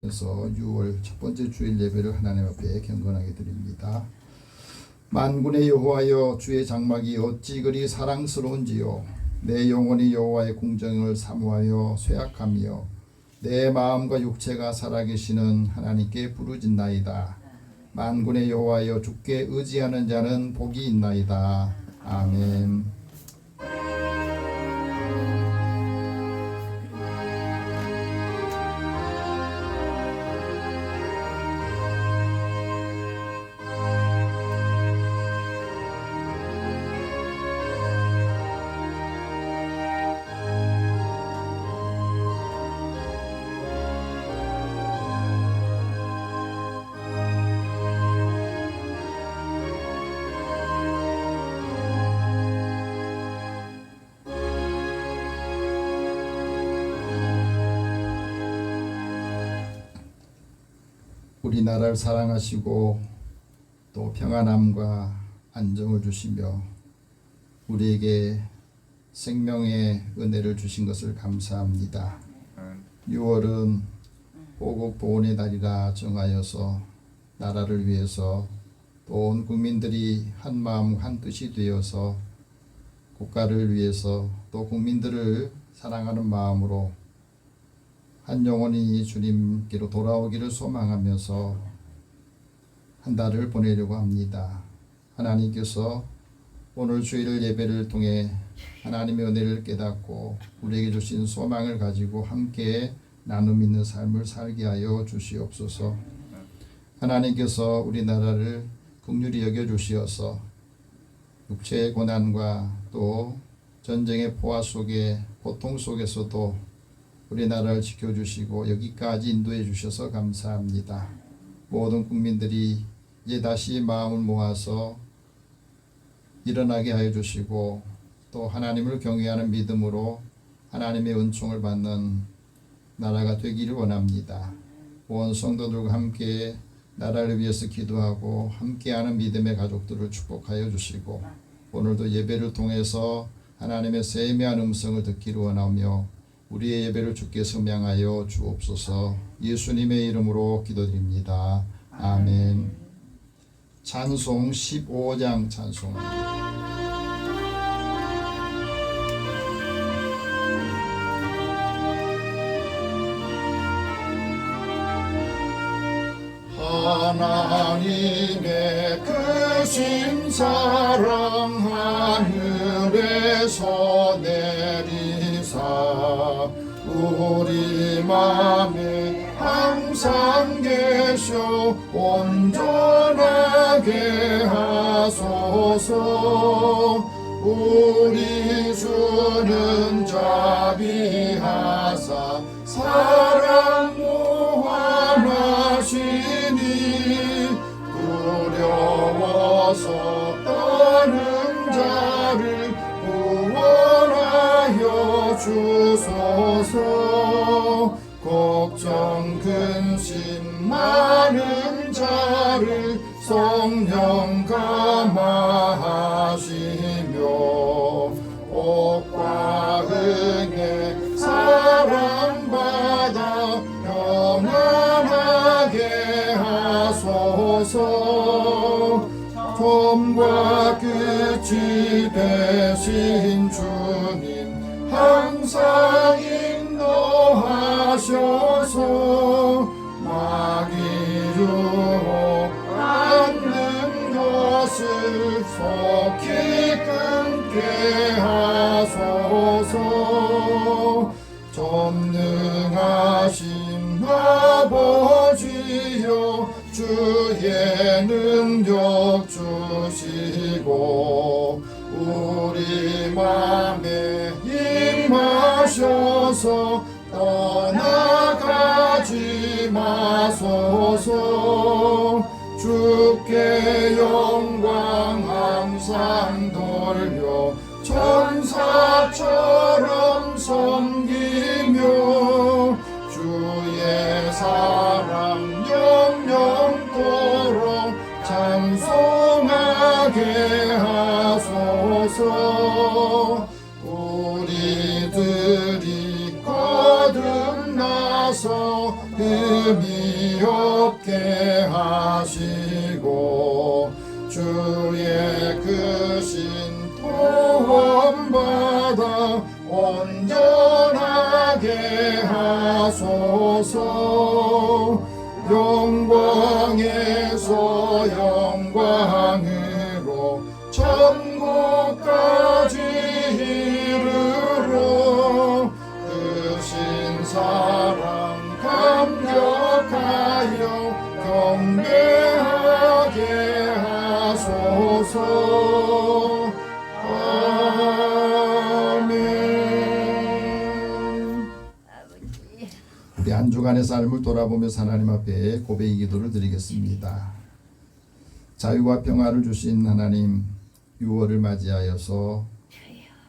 그래서 6월 첫 번째 주일 예배를 하나님 앞에 경건하게 드립니다. 만군의 여호와여, 주의 장막이 어찌 그리 사랑스러운지요. 내 영혼이 여호와의 궁정을 사모하여 쇠약하며 내 마음과 육체가 살아계시는 하나님께 부르짖나이다. 만군의 여호와여, 주께 의지하는 자는 복이 있나이다. 아멘. 우리나라를 사랑하시고 또 평안함과 안정을 주시며 우리에게 생명의 은혜를 주신 것을 감사합니다. 6월은 보국 보훈의 달이라 정하여서 나라를 위해서 또 온 국민들이 한 마음 한 뜻이 되어서 국가를 위해서 또 국민들을 사랑하는 마음으로 한 영혼이 주님께로 돌아오기를 소망하면서 한 달을 보내려고 합니다. 하나님께서 오늘 주일 예배를 통해 하나님의 은혜를 깨닫고 우리에게 주신 소망을 가지고 함께 나눔 있는 삶을 살게 하여 주시옵소서. 하나님께서 우리나라를 긍휼히 여겨주시어서 육체의 고난과 또 전쟁의 포화 속에 고통 속에서도 우리나라를 지켜주시고 여기까지 인도해 주셔서 감사합니다. 모든 국민들이 이제 다시 마음을 모아서 일어나게 하여 주시고 또 하나님을 경외하는 믿음으로 하나님의 은총을 받는 나라가 되기를 원합니다. 온 성도들과 함께 나라를 위해서 기도하고 함께하는 믿음의 가족들을 축복하여 주시고 오늘도 예배를 통해서 하나님의 세미한 음성을 듣기를 원하며 우리의 예배를 주께 섬양하여 주옵소서. 예수님의 이름으로 기도드립니다. 아멘. 찬송 15장 찬송합니다. 하나님의 크신 사랑 하늘에서 내리사 우리 맘에 항상 계셔 온전하게 하소서. 우리 주는 자비하사 사랑 무한하시니 두려워서 떠는 자를 구원하여 주소서. 걱정 근심 많은 자를 성령 감화하시며 복과 은혜 사랑받아 평안하게 하소서. 처음과 끝이 되신 주님 항상 인도하셔서 마귀 유혹 않는 것을 속히 끊게 하소서. 전능하신 아버지여 주의 능력 주시고 우리 맘에 임하셔서 떠나가지 마소서. 주께 영광 항상 돌려 천사처럼 섬기며 주의 사랑 영영토록 찬송하게 하소서. 우리들이 거듭나서 그 흠이 없게 하시고 주의 크신 도움받아 온전하게 하소서. 영광에서 영광으로 천국까지 이르러 크신 사랑 감격하여 경배하게 하소서. 아멘. 우리 한 주간의 삶을 돌아보면서 하나님 앞에 고백의 기도를 드리겠습니다. 자유와 평화를 주신 하나님, 6월을 맞이하여서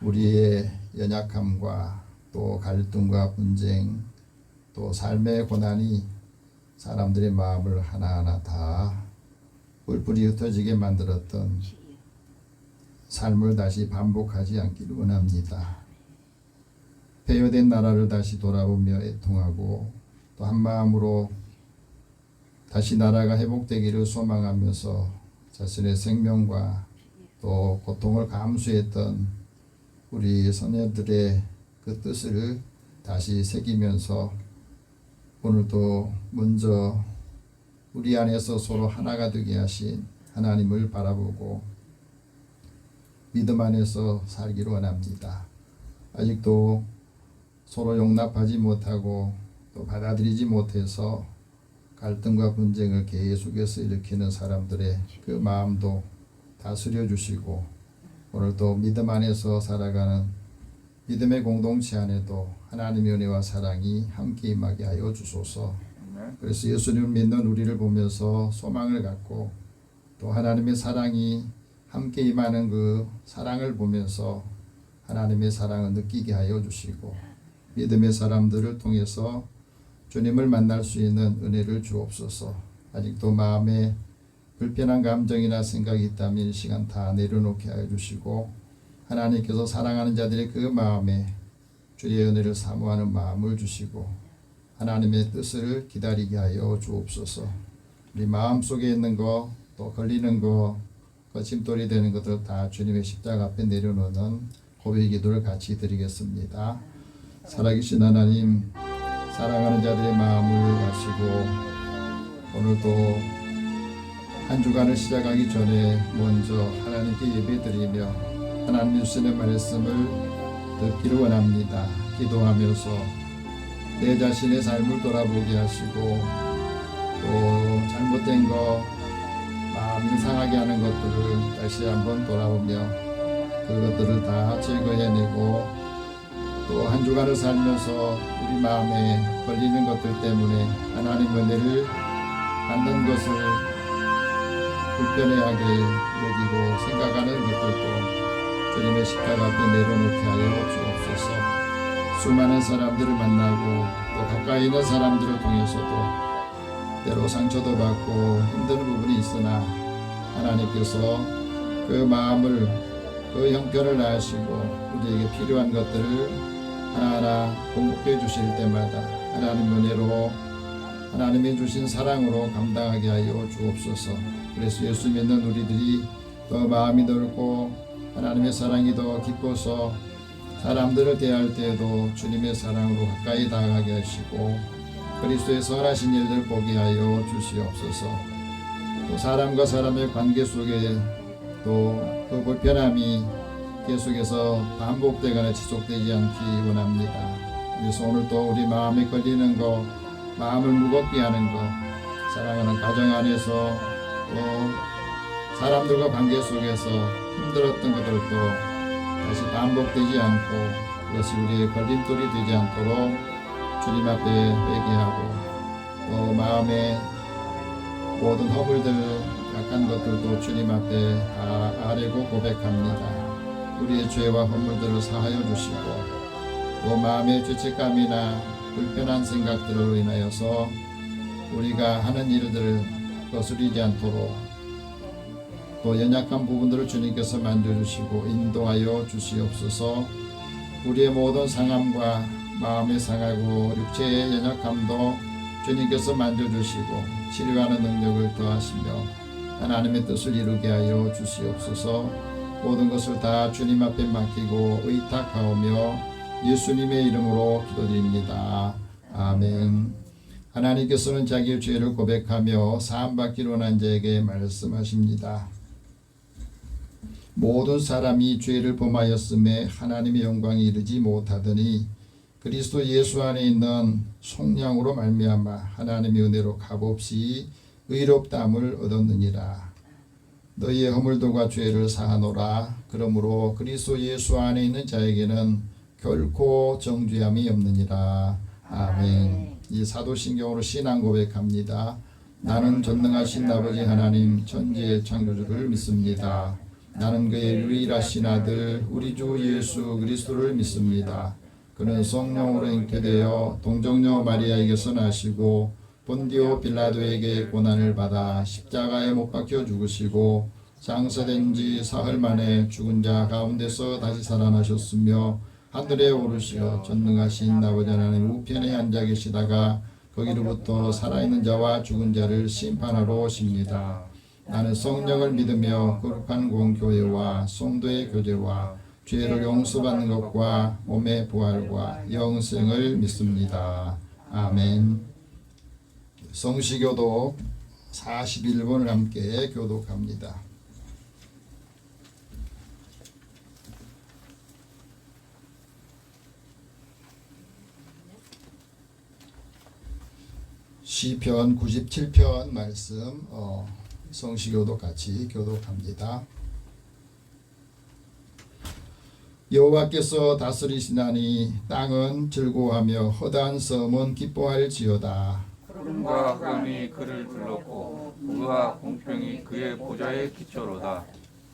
우리의 연약함과 또 갈등과 분쟁, 또 삶의 고난이 사람들의 마음을 하나하나 다 뿔뿔이 흩어지게 만들었던 삶을 다시 반복하지 않기를 원합니다. 폐허된 나라를 다시 돌아보며 애통하고 또 한마음으로 다시 나라가 회복되기를 소망하면서 자신의 생명과 또 고통을 감수했던 우리 선녀들의 그 뜻을 다시 새기면서 오늘도 먼저 우리 안에서 서로 하나가 되게 하신 하나님을 바라보고 믿음 안에서 살기를 원합니다. 아직도 서로 용납하지 못하고 또 받아들이지 못해서 갈등과 분쟁을 계속해서 일으키는 사람들의 그 마음도 다스려 주시고 오늘도 믿음 안에서 살아가는 믿음의 공동체 안에도 하나님의 은혜와 사랑이 함께 임하게 하여 주소서. 그래서 예수님을 믿는 우리를 보면서 소망을 갖고 또 하나님의 사랑이 함께 임하는 그 사랑을 보면서 하나님의 사랑을 느끼게 하여 주시고 믿음의 사람들을 통해서 주님을 만날 수 있는 은혜를 주옵소서. 아직도 마음에 불편한 감정이나 생각이 있다면 이 시간 다 내려놓게 하여 주시고 하나님께서 사랑하는 자들의 그 마음에 주의 은혜를 사모하는 마음을 주시고 하나님의 뜻을 기다리게 하여 주옵소서. 우리 마음속에 있는 거 또 걸리는 거 거침돌이 되는 것들 다 주님의 십자가 앞에 내려놓는 고백의 기도를 같이 드리겠습니다. 살아계신 하나님, 사랑하는 자들의 마음을 아시고 오늘도 한 주간을 시작하기 전에 먼저 하나님께 예배드리며 하나님 주시는 말씀을 듣기를 원합니다. 기도하면서 내 자신의 삶을 돌아보게 하시고 또 잘못된 거 마음 상하게 하는 것들을 다시 한번 돌아보며 그것들을 다 제거해내고 또 한 주간을 살면서 우리 마음에 걸리는 것들 때문에 하나님 은혜를 받는 것을 불편해하게 여기고 생각하는 것들도 주님의 십자가 앞에 내려놓게 하여 주옵소서. 수많은 사람들을 만나고 또 가까이 있는 사람들을 통해서도 때로 상처도 받고 힘든 부분이 있으나 하나님께서 그 마음을 그 형편을 아시고 우리에게 필요한 것들을 하나하나 공급해 주실 때마다 하나님 은혜로 하나님이 주신 사랑으로 감당하게 하여 주옵소서. 그래서 예수 믿는 우리들이 더 마음이 넓고 하나님의 사랑이 더 깊어서 사람들을 대할 때에도 주님의 사랑으로 가까이 다가가게 하시고 그리스도의 선하신 일들 보게 하여 주시옵소서. 또 사람과 사람의 관계 속에 또 그 불편함이 계속해서 반복되거나 지속되지 않기 원합니다. 그래서 오늘도 우리 마음에 걸리는 거, 마음을 무겁게 하는 거, 사랑하는 가정 안에서 또 사람들과 관계 속에서 힘들었던 것들도 다시 반복되지 않고 그것이 우리의 걸림돌이 되지 않도록 주님 앞에 회개하고 또 마음의 모든 허물들 약한 것들도 주님 앞에 다 아뢰고 고백합니다. 우리의 죄와 허물들을 사하여 주시고 또 마음의 죄책감이나 불편한 생각들로 인하여서 우리가 하는 일들을 거스리지 않도록 또 연약한 부분들을 주님께서 만져주시고 인도하여 주시옵소서. 우리의 모든 상함과 마음의 상하고 육체의 연약함도 주님께서 만져주시고 치료하는 능력을 더하시며 하나님의 뜻을 이루게 하여 주시옵소서. 모든 것을 다 주님 앞에 맡기고 의탁하오며 예수님의 이름으로 기도드립니다. 아멘. 하나님께서는 자기의 죄를 고백하며 사함받기 원한 자에게 말씀하십니다. 모든 사람이 죄를 범하였음에 하나님의 영광이 이르지 못하더니 그리스도 예수 안에 있는 속량으로 말미암아 하나님의 은혜로 값없이 의롭다함을 얻었느니라. 너희의 허물들과 죄를 사하노라. 그러므로 그리스도 예수 안에 있는 자에게는 결코 정죄함이 없느니라. 아멘. 이 사도신경으로 신앙 고백합니다. 나는 전능하신 아버지 하나님 천지의 창조주를 믿습니다. 나는 그의 유일하신 아들 우리 주 예수 그리스도를 믿습니다. 그는 성령으로 잉태되어 동정녀 마리아에게서 나시고 본디오 빌라도에게 고난을 받아 십자가에 못 박혀 죽으시고 장사된 지 사흘 만에 죽은 자 가운데서 다시 살아나셨으며 하늘에 오르시어 전능하신 아버지 하나님 우편에 앉아 계시다가 거기로부터 살아있는 자와 죽은 자를 심판하러 오십니다. 나는 성령을 믿으며 거룩한 공교회와 성도의 교제와 죄를 용서받는 것과 몸의 부활과 영생을 믿습니다. 아멘. 성시교독 41번을 함께 교독합니다. 시편 97편 말씀 성시교독 같이 교독합니다. 여호와께서 다스리시나니 땅은 즐거워하며 허다한 섬은 기뻐할지어다. 구름과 흑암이 그를 둘렀고 의와 공평이 그의 보좌의 기초로다.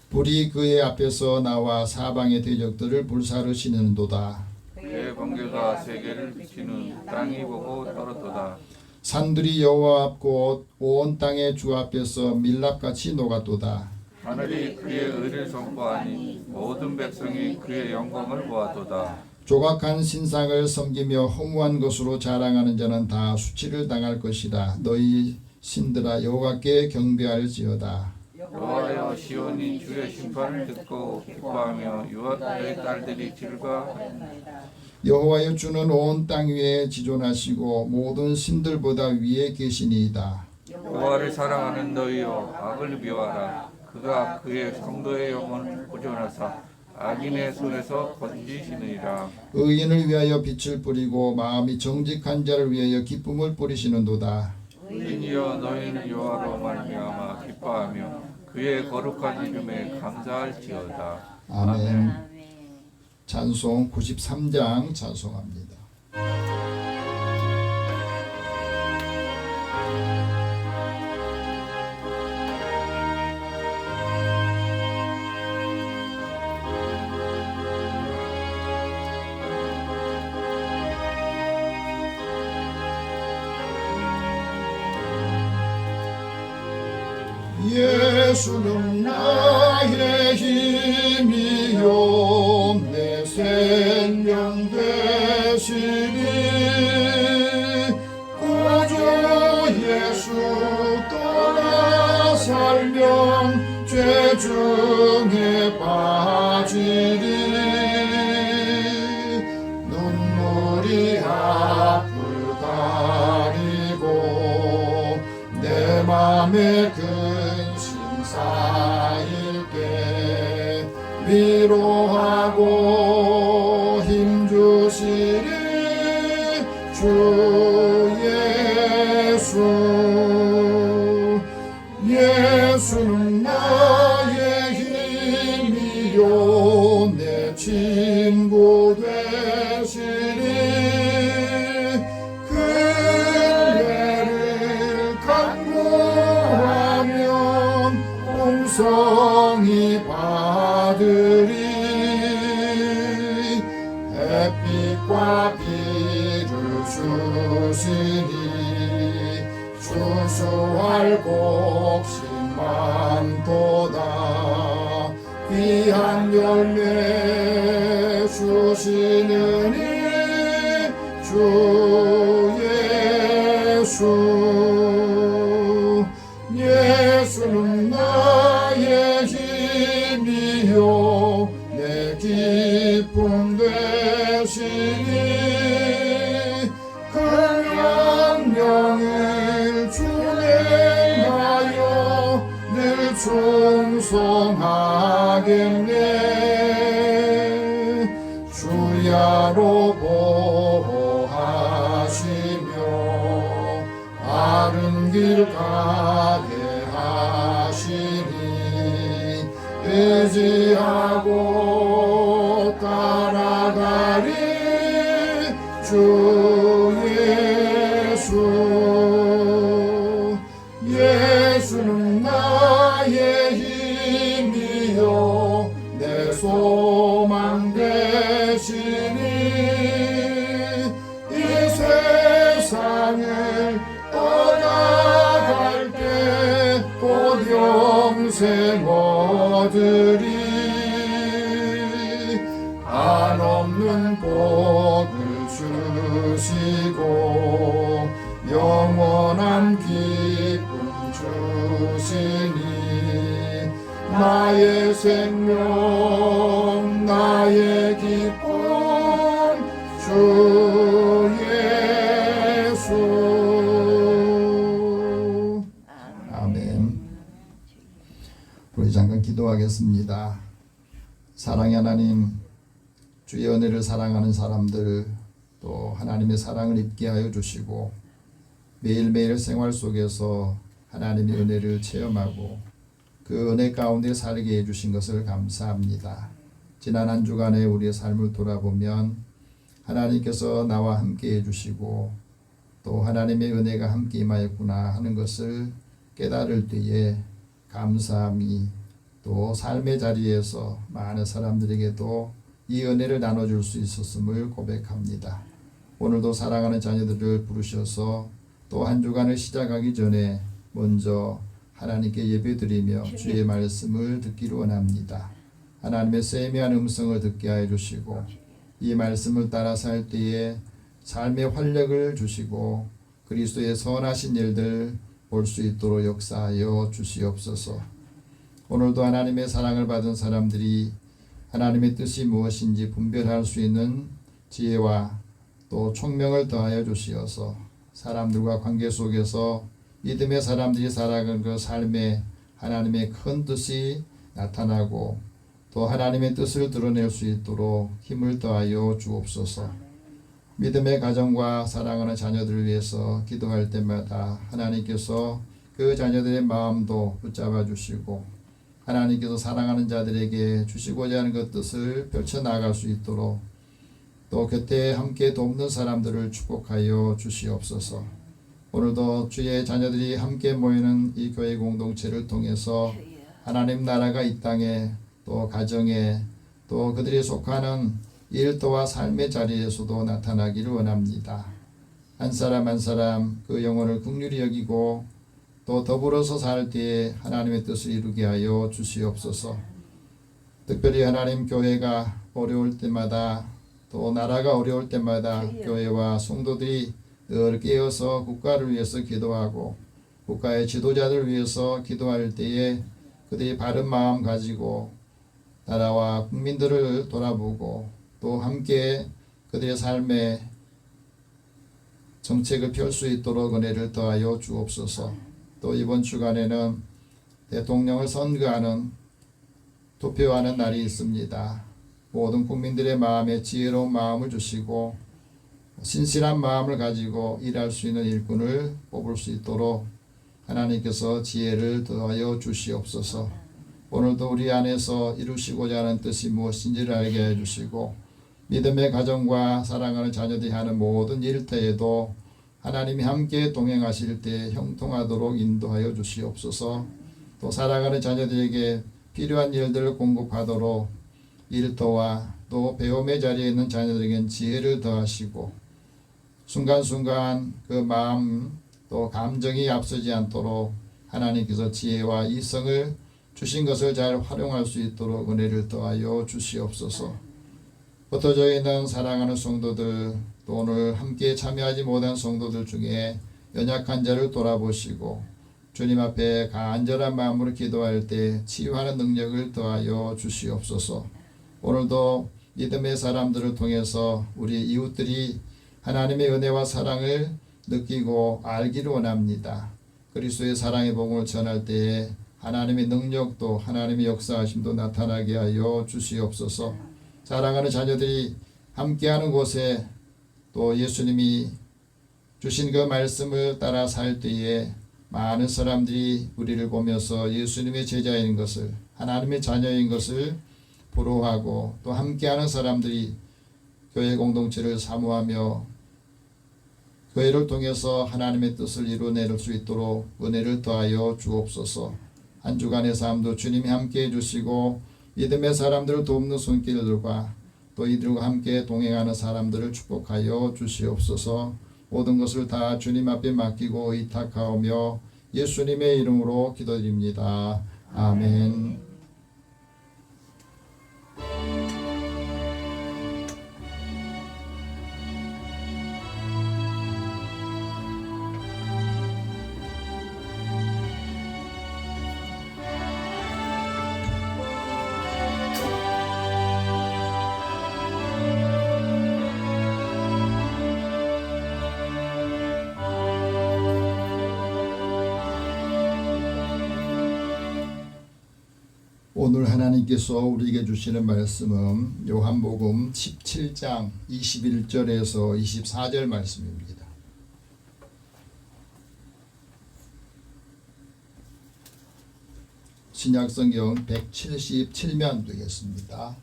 불이 그의 앞에서 나와 사방의 대적들을 불사르시는도다. 그의 번개가 세계를 비치는 땅이 보고 떨었도다. 산들이 여호와 앞 곧 온 땅의 주 앞에서 밀랍같이 녹았도다. 하늘이 그의 의를 선포하니 모든 백성이 그의 영광을 보았도다. 조각한 신상을 섬기며 허무한 것으로 자랑하는 자는 다 수치를 당할 것이라. 너희 신들아 여호와께 경배할지어다. 여호와여 시온이 주의 심판을 듣고 기뻐하며 유다의 딸들이 즐거워하리이다. 여호와여 주는 온 땅 위에 지존하시고 모든 신들보다 위에 계시니이다. 여호와를 사랑하는 너희여 악을 미워하라. 그가 그의 성도의 영혼을 보존하사 악인의 손에서 건지시느니라. 의인을 위하여 빛을 뿌리고 마음이 정직한 자를 위하여 기쁨을 뿌리시는도다. 의인이여 너희는 여호와로 말미암아 기뻐하며 그의 거룩한 이름에 감사할지어다. 아멘. 찬송 93장 찬송합니다. 예수는 나의 힘이요 내 생명 되시니 구주 예수 떠나 살면 죄 중에 빠지리. 눈물이 앞을 가리고 내 맘에 쌓일게 위로하고 힘주시리 주 예수. 예수는 나의 힘이요 내 친구 되시리. 그네를 간구하면 성이 받으리. 햇빛과 비를 주시니 추수할 곡식 많도다. 귀한 열매 주시느니 주 예수. 충성하겠네. 주야로 보호하시며 바른 길 가게 하시니 의지하고 따라가리 주 예수. 예수는 나의 힘이요 내 소망 되시니 이 세상을 떠나갈 때 곧 영생 얻으리. 한없는 복을 주시고 영원한 기쁨 주시니 나의 생명 나의 기쁨 주 예수. 아멘. 우리 잠깐 기도하겠습니다. 사랑의 하나님, 주의 은혜를 사랑하는 사람들, 또 하나님의 사랑을 입게 하여 주시고 매일매일 생활 속에서 하나님의 은혜를 체험하고 그 은혜 가운데 살게 해주신 것을 감사합니다. 지난 한 주간의 우리의 삶을 돌아보면 하나님께서 나와 함께 해주시고 또 하나님의 은혜가 함께 임하였구나 하는 것을 깨달을 때에 감사함이 또 삶의 자리에서 많은 사람들에게도 이 은혜를 나눠줄 수 있었음을 고백합니다. 오늘도 사랑하는 자녀들을 부르셔서 또 한 주간을 시작하기 전에 먼저 하나님께 예배드리며 주의 말씀을 듣기를 원합니다. 하나님의 세미한 음성을 듣게 하여 주시고 이 말씀을 따라 살 때에 삶의 활력을 주시고 그리스도의 선하신 일들 볼 수 있도록 역사하여 주시옵소서. 오늘도 하나님의 사랑을 받은 사람들이 하나님의 뜻이 무엇인지 분별할 수 있는 지혜와 또 총명을 더하여 주시어서 사람들과 관계 속에서 믿음의 사람들이 살아가는 그 삶에 하나님의 큰 뜻이 나타나고 또 하나님의 뜻을 드러낼 수 있도록 힘을 더하여 주옵소서. 믿음의 가정과 사랑하는 자녀들을 위해서 기도할 때마다 하나님께서 그 자녀들의 마음도 붙잡아 주시고 하나님께서 사랑하는 자들에게 주시고자 하는 그 뜻을 펼쳐나갈 수 있도록 또 곁에 함께 돕는 사람들을 축복하여 주시옵소서. 오늘도 주의 자녀들이 함께 모이는 이 교회 공동체를 통해서 하나님 나라가 이 땅에 또 가정에 또 그들이 속하는 일터와 삶의 자리에서도 나타나기를 원합니다. 한 사람 한 사람 그 영혼을 긍휼히 여기고 또 더불어서 살 때에 하나님의 뜻을 이루게 하여 주시옵소서. 특별히 하나님 교회가 어려울 때마다 또 나라가 어려울 때마다 교회와 성도들이 늘 깨어서 국가를 위해서 기도하고 국가의 지도자들을 위해서 기도할 때에 그들이 바른 마음 가지고 나라와 국민들을 돌아보고 또 함께 그들의 삶에 정책을 펼 수 있도록 은혜를 더하여 주옵소서. 또 이번 주간에는 대통령을 선거하는 투표하는 날이 있습니다. 모든 국민들의 마음에 지혜로운 마음을 주시고 신실한 마음을 가지고 일할 수 있는 일꾼을 뽑을 수 있도록 하나님께서 지혜를 더하여 주시옵소서. 오늘도 우리 안에서 이루시고자 하는 뜻이 무엇인지를 알게 해주시고 믿음의 가정과 사랑하는 자녀들이 하는 모든 일터에도 하나님이 함께 동행하실 때 형통하도록 인도하여 주시옵소서. 또 사랑하는 자녀들에게 필요한 일들을 공급하도록 일터와 또 배움의 자리에 있는 자녀들에게는 지혜를 더하시고 순간순간 그 마음 또 감정이 앞서지 않도록 하나님께서 지혜와 이성을 주신 것을 잘 활용할 수 있도록 은혜를 더하여 주시옵소서. 흩어져 있는 사랑하는 성도들 또 오늘 함께 참여하지 못한 성도들 중에 연약한 자를 돌아보시고 주님 앞에 간절한 마음으로 기도할 때 치유하는 능력을 더하여 주시옵소서. 오늘도 믿음의 사람들을 통해서 우리 이웃들이 하나님의 은혜와 사랑을 느끼고 알기를 원합니다. 그리스도의 사랑의 복음을 전할 때에 하나님의 능력도 하나님의 역사하심도 나타나게 하여 주시옵소서. 사랑하는 자녀들이 함께하는 곳에 또 예수님이 주신 그 말씀을 따라 살 때에 많은 사람들이 우리를 보면서 예수님의 제자인 것을, 하나님의 자녀인 것을 부러워하고 또 함께하는 사람들이 교회 공동체를 사모하며 교회를 통해서 하나님의 뜻을 이루어낼 수 있도록 은혜를 더하여 주옵소서. 한 주간의 삶도 주님이 함께해 주시고 믿음의 사람들을 돕는 손길들과 또 이들과 함께 동행하는 사람들을 축복하여 주시옵소서. 모든 것을 다 주님 앞에 맡기고 의탁하오며 예수님의 이름으로 기도드립니다. 아멘. 오늘 하나님께서 우리에게 주시는 말씀은 요한복음 17장 21절에서 24절 말씀입니다. 신약성경 177면 되겠습니다.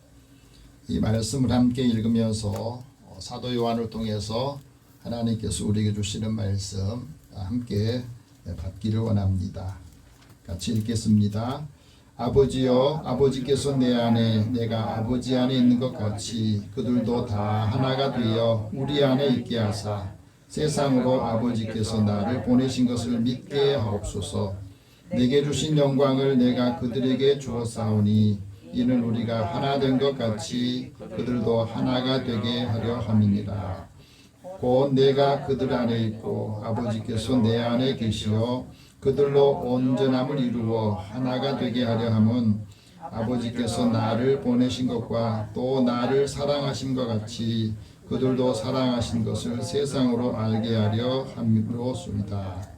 이 말씀을 함께 읽으면서 사도 요한을 통해서 하나님께서 우리에게 주시는 말씀 함께 받기를 원합니다. 같이 읽겠습니다. 아버지여, 아버지께서 내 안에 내가 아버지 안에 있는 것 같이 그들도 다 하나가 되어 우리 안에 있게 하사 세상으로 아버지께서 나를 보내신 것을 믿게 하옵소서. 내게 주신 영광을 내가 그들에게 주었사오니 이는 우리가 하나 된 것 같이 그들도 하나가 되게 하려 함이니라. 곧 내가 그들 안에 있고 아버지께서 내 안에 계시어 그들로 온전함을 이루어 하나가 되게 하려 함은 아버지께서 나를 보내신 것과 또 나를 사랑하신 것 같이 그들도 사랑하신 것을 세상으로 알게 하려 함이로소이다.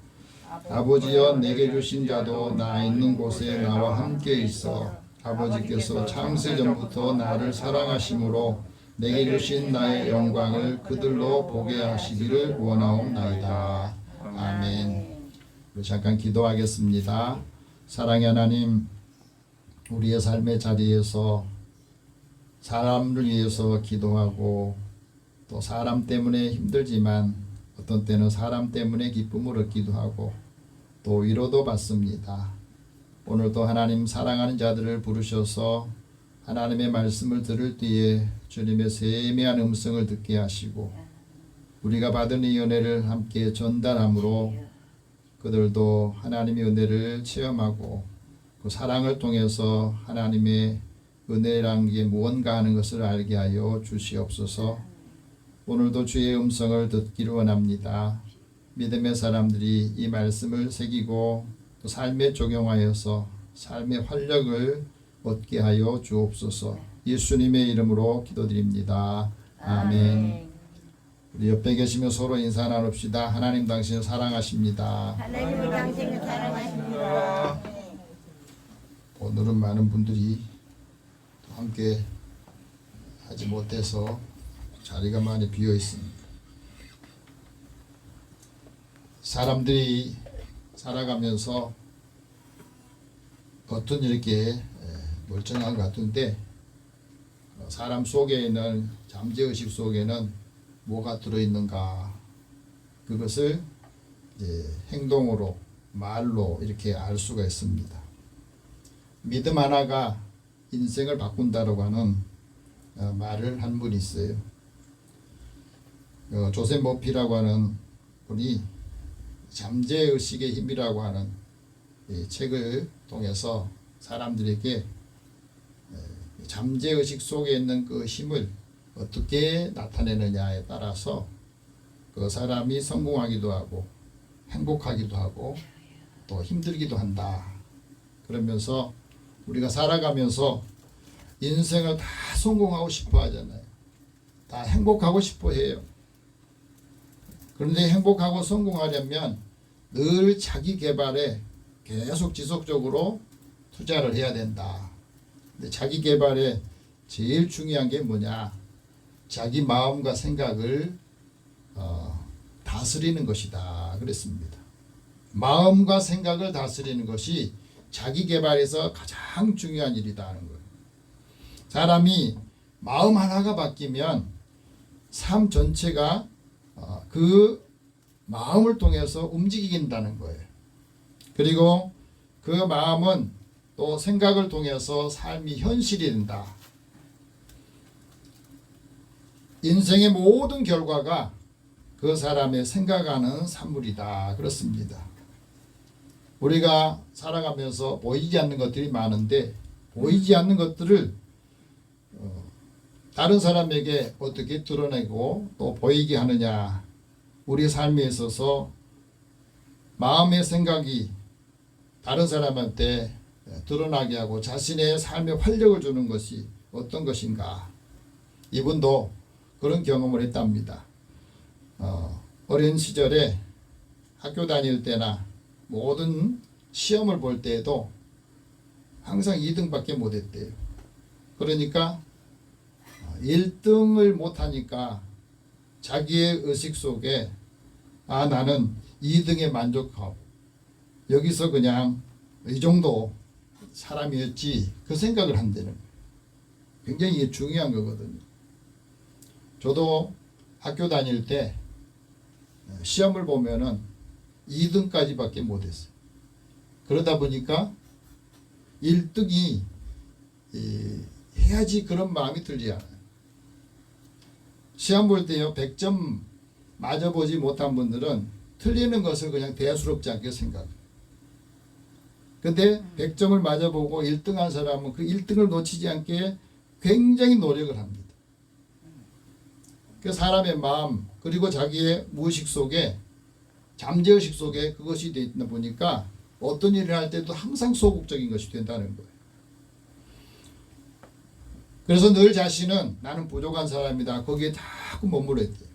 아버지여, 내게 주신 자도 나 있는 곳에 나와 함께 있어 아버지께서 창세 전부터 나를 사랑하심으로 내게 주신 나의 영광을 그들로 보게 하시기를 원하옵나이다. 아멘. 잠깐 기도하겠습니다. 사랑의 하나님, 우리의 삶의 자리에서 사람을 위해서 기도하고 또 사람 때문에 힘들지만 어떤 때는 사람 때문에 기쁨을 얻기도 하고 또 위로도 받습니다. 오늘도 하나님 사랑하는 자들을 부르셔서 하나님의 말씀을 들을 때에 주님의 세미한 음성을 듣게 하시고 우리가 받은 이 은혜를 함께 전달함으로 그들도 하나님의 은혜를 체험하고 그 사랑을 통해서 하나님의 은혜라는 게 무언가 하는 것을 알게 하여 주시옵소서. 오늘도 주의 음성을 듣기를 원합니다. 믿음의 사람들이 이 말씀을 새기고 또 삶에 적용하여서 삶의 활력을 얻게 하여 주옵소서. 예수님의 이름으로 기도드립니다. 아멘. 우리 옆에 계시며 서로 인사 나눕시다. 하나님 당신을 사랑하십니다. 하나님은 당신을 사랑하십니다. 오늘은 많은 분들이 함께 하지 못해서 자리가 많이 비어 있습니다. 사람들이 살아가면서 겉은 이렇게 멀쩡한 것 같은데 사람 속에 있는 잠재의식 속에는 뭐가 들어있는가, 그것을 이제 행동으로 말로 이렇게 알 수가 있습니다. 믿음 하나가 인생을 바꾼다라고 하는 말을 한 분이 있어요. 조셉 머피라고 하는 분이 잠재의식의 힘이라고 하는 이 책을 통해서 사람들에게 잠재의식 속에 있는 그 힘을 어떻게 나타내느냐에 따라서 그 사람이 성공하기도 하고 행복하기도 하고 또 힘들기도 한다. 그러면서 우리가 살아가면서 인생을 다 성공하고 싶어 하잖아요. 다 행복하고 싶어 해요. 그런데 행복하고 성공하려면 늘 자기 개발에 계속 지속적으로 투자를 해야 된다. 근데 자기 개발에 제일 중요한 게 뭐냐? 자기 마음과 생각을 다스리는 것이다. 그랬습니다. 마음과 생각을 다스리는 것이 자기 개발에서 가장 중요한 일이다 하는 거예요. 사람이 마음 하나가 바뀌면 삶 전체가 그 마음을 통해서 움직인다는 거예요. 그리고 그 마음은 또 생각을 통해서 삶이 현실이 된다. 인생의 모든 결과가 그 사람의 생각하는 산물이다. 그렇습니다. 우리가 살아가면서 보이지 않는 것들이 많은데 보이지 않는 것들을 다른 사람에게 어떻게 드러내고 또 보이게 하느냐. 우리 삶에 있어서 마음의 생각이 다른 사람한테 드러나게 하고 자신의 삶에 활력을 주는 것이 어떤 것인가. 이분도 그런 경험을 했답니다. 어린 시절에 학교 다닐 때나 모든 시험을 볼 때에도 항상 2등밖에 못했대요. 그러니까 1등을 못하니까 자기의 의식 속에 나는 2등에 만족하고 여기서 그냥 이 정도 사람이었지 그 생각을 한다는 거예요. 굉장히 이게 중요한 거거든요. 저도 학교 다닐 때 시험을 보면은 2등까지밖에 못했어요. 그러다 보니까 1등이 해야지 그런 마음이 들지 않아요. 시험 볼 때요 100점 맞아보지 못한 분들은 틀리는 것을 그냥 대수롭지 않게 생각해요. 근데 100점을 맞아보고 1등한 사람은 그 1등을 놓치지 않게 굉장히 노력을 합니다. 그 사람의 마음 그리고 자기의 무의식 속에 잠재의식 속에 그것이 되어 있다 보니까 어떤 일을 할 때도 항상 소극적인 것이 된다는 거예요. 그래서 늘 자신은 나는 부족한 사람이다. 거기에 자꾸 머물러 있대요.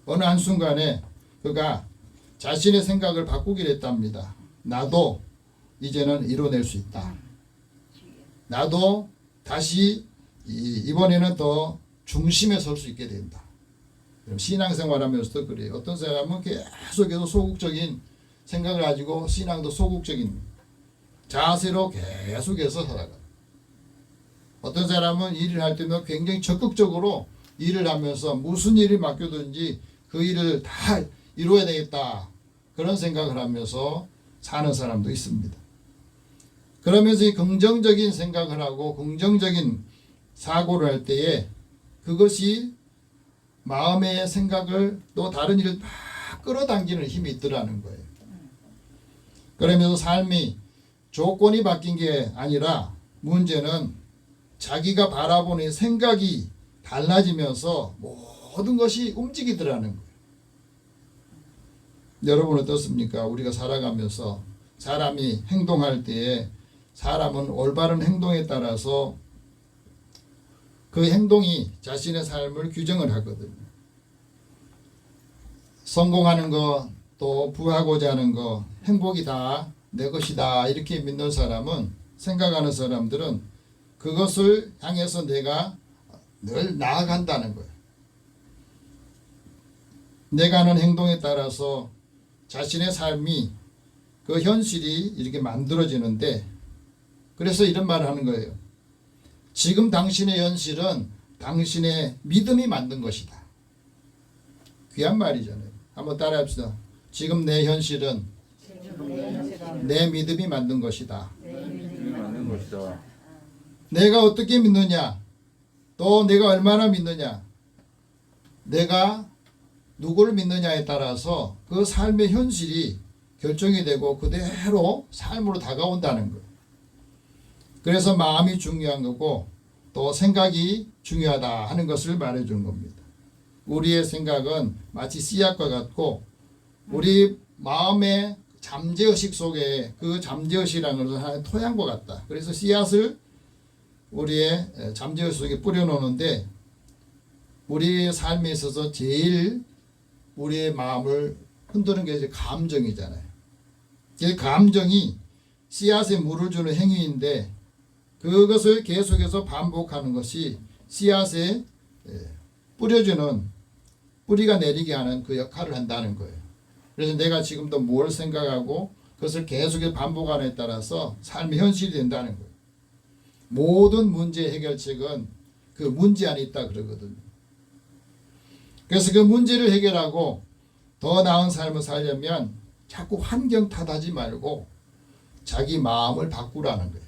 어느 한순간에 그가 자신의 생각을 바꾸기로 했답니다. 나도 이제는 이뤄낼 수 있다. 나도 다시 이번에는 더 중심에 설 수 있게 된다. 신앙생활하면서도 그래요. 어떤 사람은 계속해서 소극적인 생각을 가지고 신앙도 소극적인 자세로 계속해서 살아가요. 어떤 사람은 일을 할 때는 굉장히 적극적으로 일을 하면서 무슨 일이 맡겨든지 그 일을 다 이루어야 되겠다. 그런 생각을 하면서 사는 사람도 있습니다. 그러면서 긍정적인 생각을 하고 긍정적인 사고를 할 때에 그것이 마음의 생각을 또 다른 일을 막 끌어당기는 힘이 있더라는 거예요. 그러면서 삶이 조건이 바뀐 게 아니라 문제는 자기가 바라보는 생각이 달라지면서 모든 것이 움직이더라는 거예요. 여러분 어떻습니까? 우리가 살아가면서 사람이 행동할 때에 사람은 올바른 행동에 따라서 그 행동이 자신의 삶을 규정을 하거든요. 성공하는 거, 또 부하고자 하는 거, 행복이 다 내 것이다 이렇게 믿는 사람은, 생각하는 사람들은 그것을 향해서 내가 늘 나아간다는 거예요. 내가 하는 행동에 따라서 자신의 삶이 그 현실이 이렇게 만들어지는데, 그래서 이런 말을 하는 거예요. 지금 당신의 현실은 당신의 믿음이 만든 것이다. 귀한 말이잖아요. 한번 따라합시다. 지금 내 현실은 내 믿음이 만든 것이다. 내가 어떻게 믿느냐, 또 내가 얼마나 믿느냐, 내가 누구를 믿느냐에 따라서 그 삶의 현실이 결정이 되고 그대로 삶으로 다가온다는 거예요. 그래서 마음이 중요한 거고 또 생각이 중요하다 하는 것을 말해주는 겁니다. 우리의 생각은 마치 씨앗과 같고 우리 마음의 잠재의식 속에 그 잠재의식이라는 것은 하나의 토양과 같다. 그래서 씨앗을 우리의 잠재의식 속에 뿌려놓는데, 우리의 삶에 있어서 제일 우리의 마음을 흔드는 게 이제 감정이잖아요. 그 감정이 씨앗에 물을 주는 행위인데 그것을 계속해서 반복하는 것이 씨앗에 뿌려주는 뿌리가 내리게 하는 그 역할을 한다는 거예요. 그래서 내가 지금도 뭘 생각하고 그것을 계속해서 반복하는 데 따라서 삶의 현실이 된다는 거예요. 모든 문제 해결책은 그 문제 안에 있다 그러거든요. 그래서 그 문제를 해결하고 더 나은 삶을 살려면 자꾸 환경 탓하지 말고 자기 마음을 바꾸라는 거예요.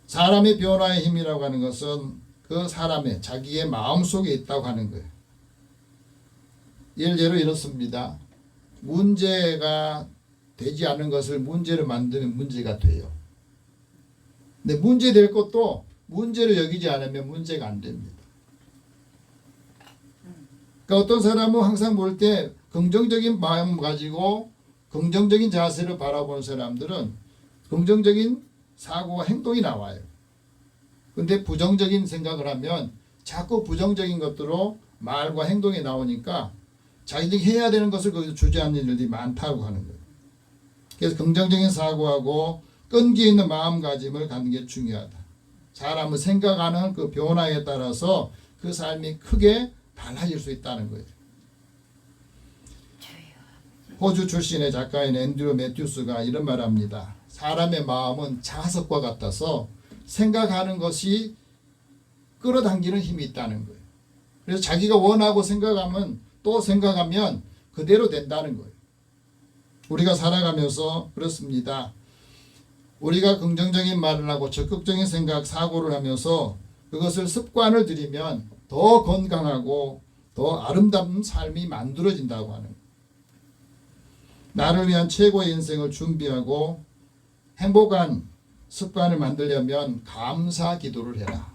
사람의 변화의 힘이라고 하는 것은 그 사람의 자기의 마음 속에 있다고 하는 거예요. 예를 이렇습니다. 문제가 되지 않은 것을 문제로 만들면 문제가 돼요. 근데 문제 될 것도 문제로 여기지 않으면 문제가 안 됩니다. 그러니까 어떤 사람은 항상 볼 때 긍정적인 마음 가지고 긍정적인 자세를 바라보는 사람들은 긍정적인 사고와 행동이 나와요. 근데 부정적인 생각을 하면 자꾸 부정적인 것들로 말과 행동이 나오니까 자기들이 해야 되는 것을 거기서 주저앉는 일들이 많다고 하는 거예요. 그래서 긍정적인 사고하고 끈기 있는 마음가짐을 갖는 게 중요하다. 사람은 생각하는 그 변화에 따라서 그 삶이 크게 달라질 수 있다는 거예요. 호주 출신의 작가인 앤드류 매튜스가 이런 말을 합니다. 사람의 마음은 자석과 같아서 생각하는 것이 끌어당기는 힘이 있다는 거예요. 그래서 자기가 원하고 생각하면 또 생각하면 그대로 된다는 거예요. 우리가 살아가면서 그렇습니다. 우리가 긍정적인 말을 하고 적극적인 생각, 사고를 하면서 그것을 습관을 들이면 더 건강하고 더 아름다운 삶이 만들어진다고 하는 거예요. 나를 위한 최고의 인생을 준비하고 행복한 습관을 만들려면 감사 기도를 해라.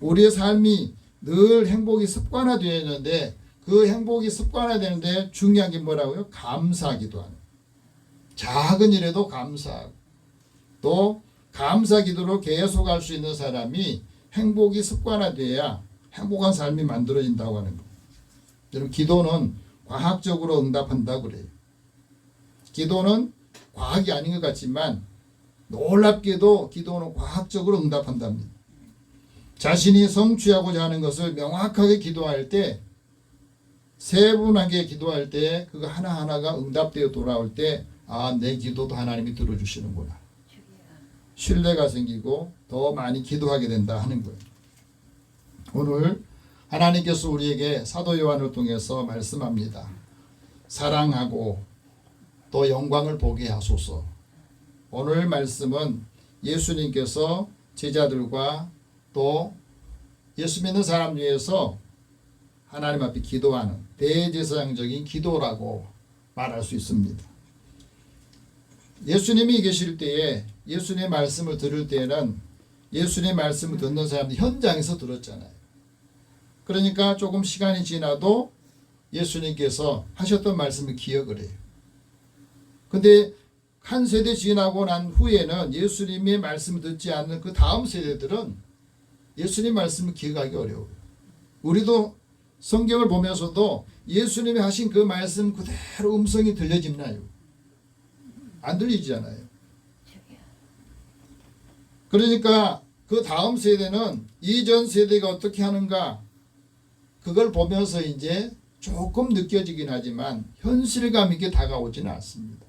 우리의 삶이 늘 행복이 습관화되어 있는데 그 행복이 습관화되는데 중요한 게 뭐라고요? 감사 기도하는 거예요. 작은 일에도 감사하고 또 감사 기도로 계속 할 수 있는 사람이 행복이 습관화돼야 행복한 삶이 만들어진다고 하는 거예요. 여러분 기도는 과학적으로 응답한다고 그래요. 기도는 과학이 아닌 것 같지만 놀랍게도 기도는 과학적으로 응답한답니다. 자신이 성취하고자 하는 것을 명확하게 기도할 때 세분하게 기도할 때 그거 하나하나가 응답되어 돌아올 때 아, 내 기도도 하나님이 들어주시는구나. 신뢰가 생기고 더 많이 기도하게 된다 하는 거예요. 오늘 하나님께서 우리에게 사도 요한을 통해서 말씀합니다. 사랑하고 또 영광을 보게 하소서. 오늘 말씀은 예수님께서 제자들과 또 예수 믿는 사람 중에서 하나님 앞에 기도하는 대제사장적인 기도라고 말할 수 있습니다. 예수님이 계실 때에 예수님의 말씀을 들을 때에는 예수님의 말씀을 듣는 사람들이 현장에서 들었잖아요. 그러니까 조금 시간이 지나도 예수님께서 하셨던 말씀을 기억을 해요. 근데 한 세대 지나고 난 후에는 예수님의 말씀을 듣지 않는 그 다음 세대들은 예수님 말씀을 기억하기 어려워요. 우리도 성경을 보면서도 예수님이 하신 그 말씀 그대로 음성이 들려지나요? 안 들리잖아요. 그러니까 그 다음 세대는 이전 세대가 어떻게 하는가 그걸 보면서 이제 조금 느껴지긴 하지만 현실감 있게 다가오지는 않습니다.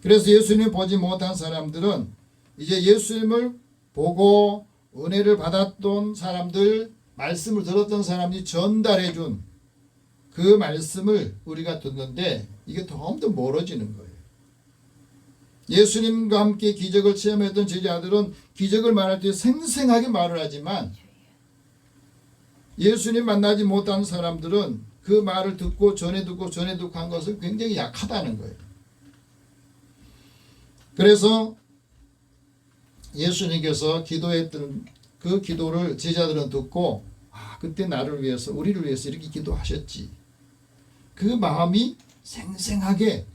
그래서 예수님을 보지 못한 사람들은 이제 예수님을 보고 은혜를 받았던 사람들, 말씀을 들었던 사람이 전달해 준 그 말씀을 우리가 듣는데 이게 더 멀어지는 거예요. 예수님과 함께 기적을 체험했던 제자들은 기적을 말할 때 생생하게 말을 하지만 예수님 만나지 못한 사람들은 그 말을 듣고 전해 듣고 한 것은 굉장히 약하다는 거예요. 그래서 예수님께서 기도했던 그 기도를 제자들은 듣고 아 그때 나를 위해서 우리를 위해서 이렇게 기도하셨지. 그 마음이 생생하게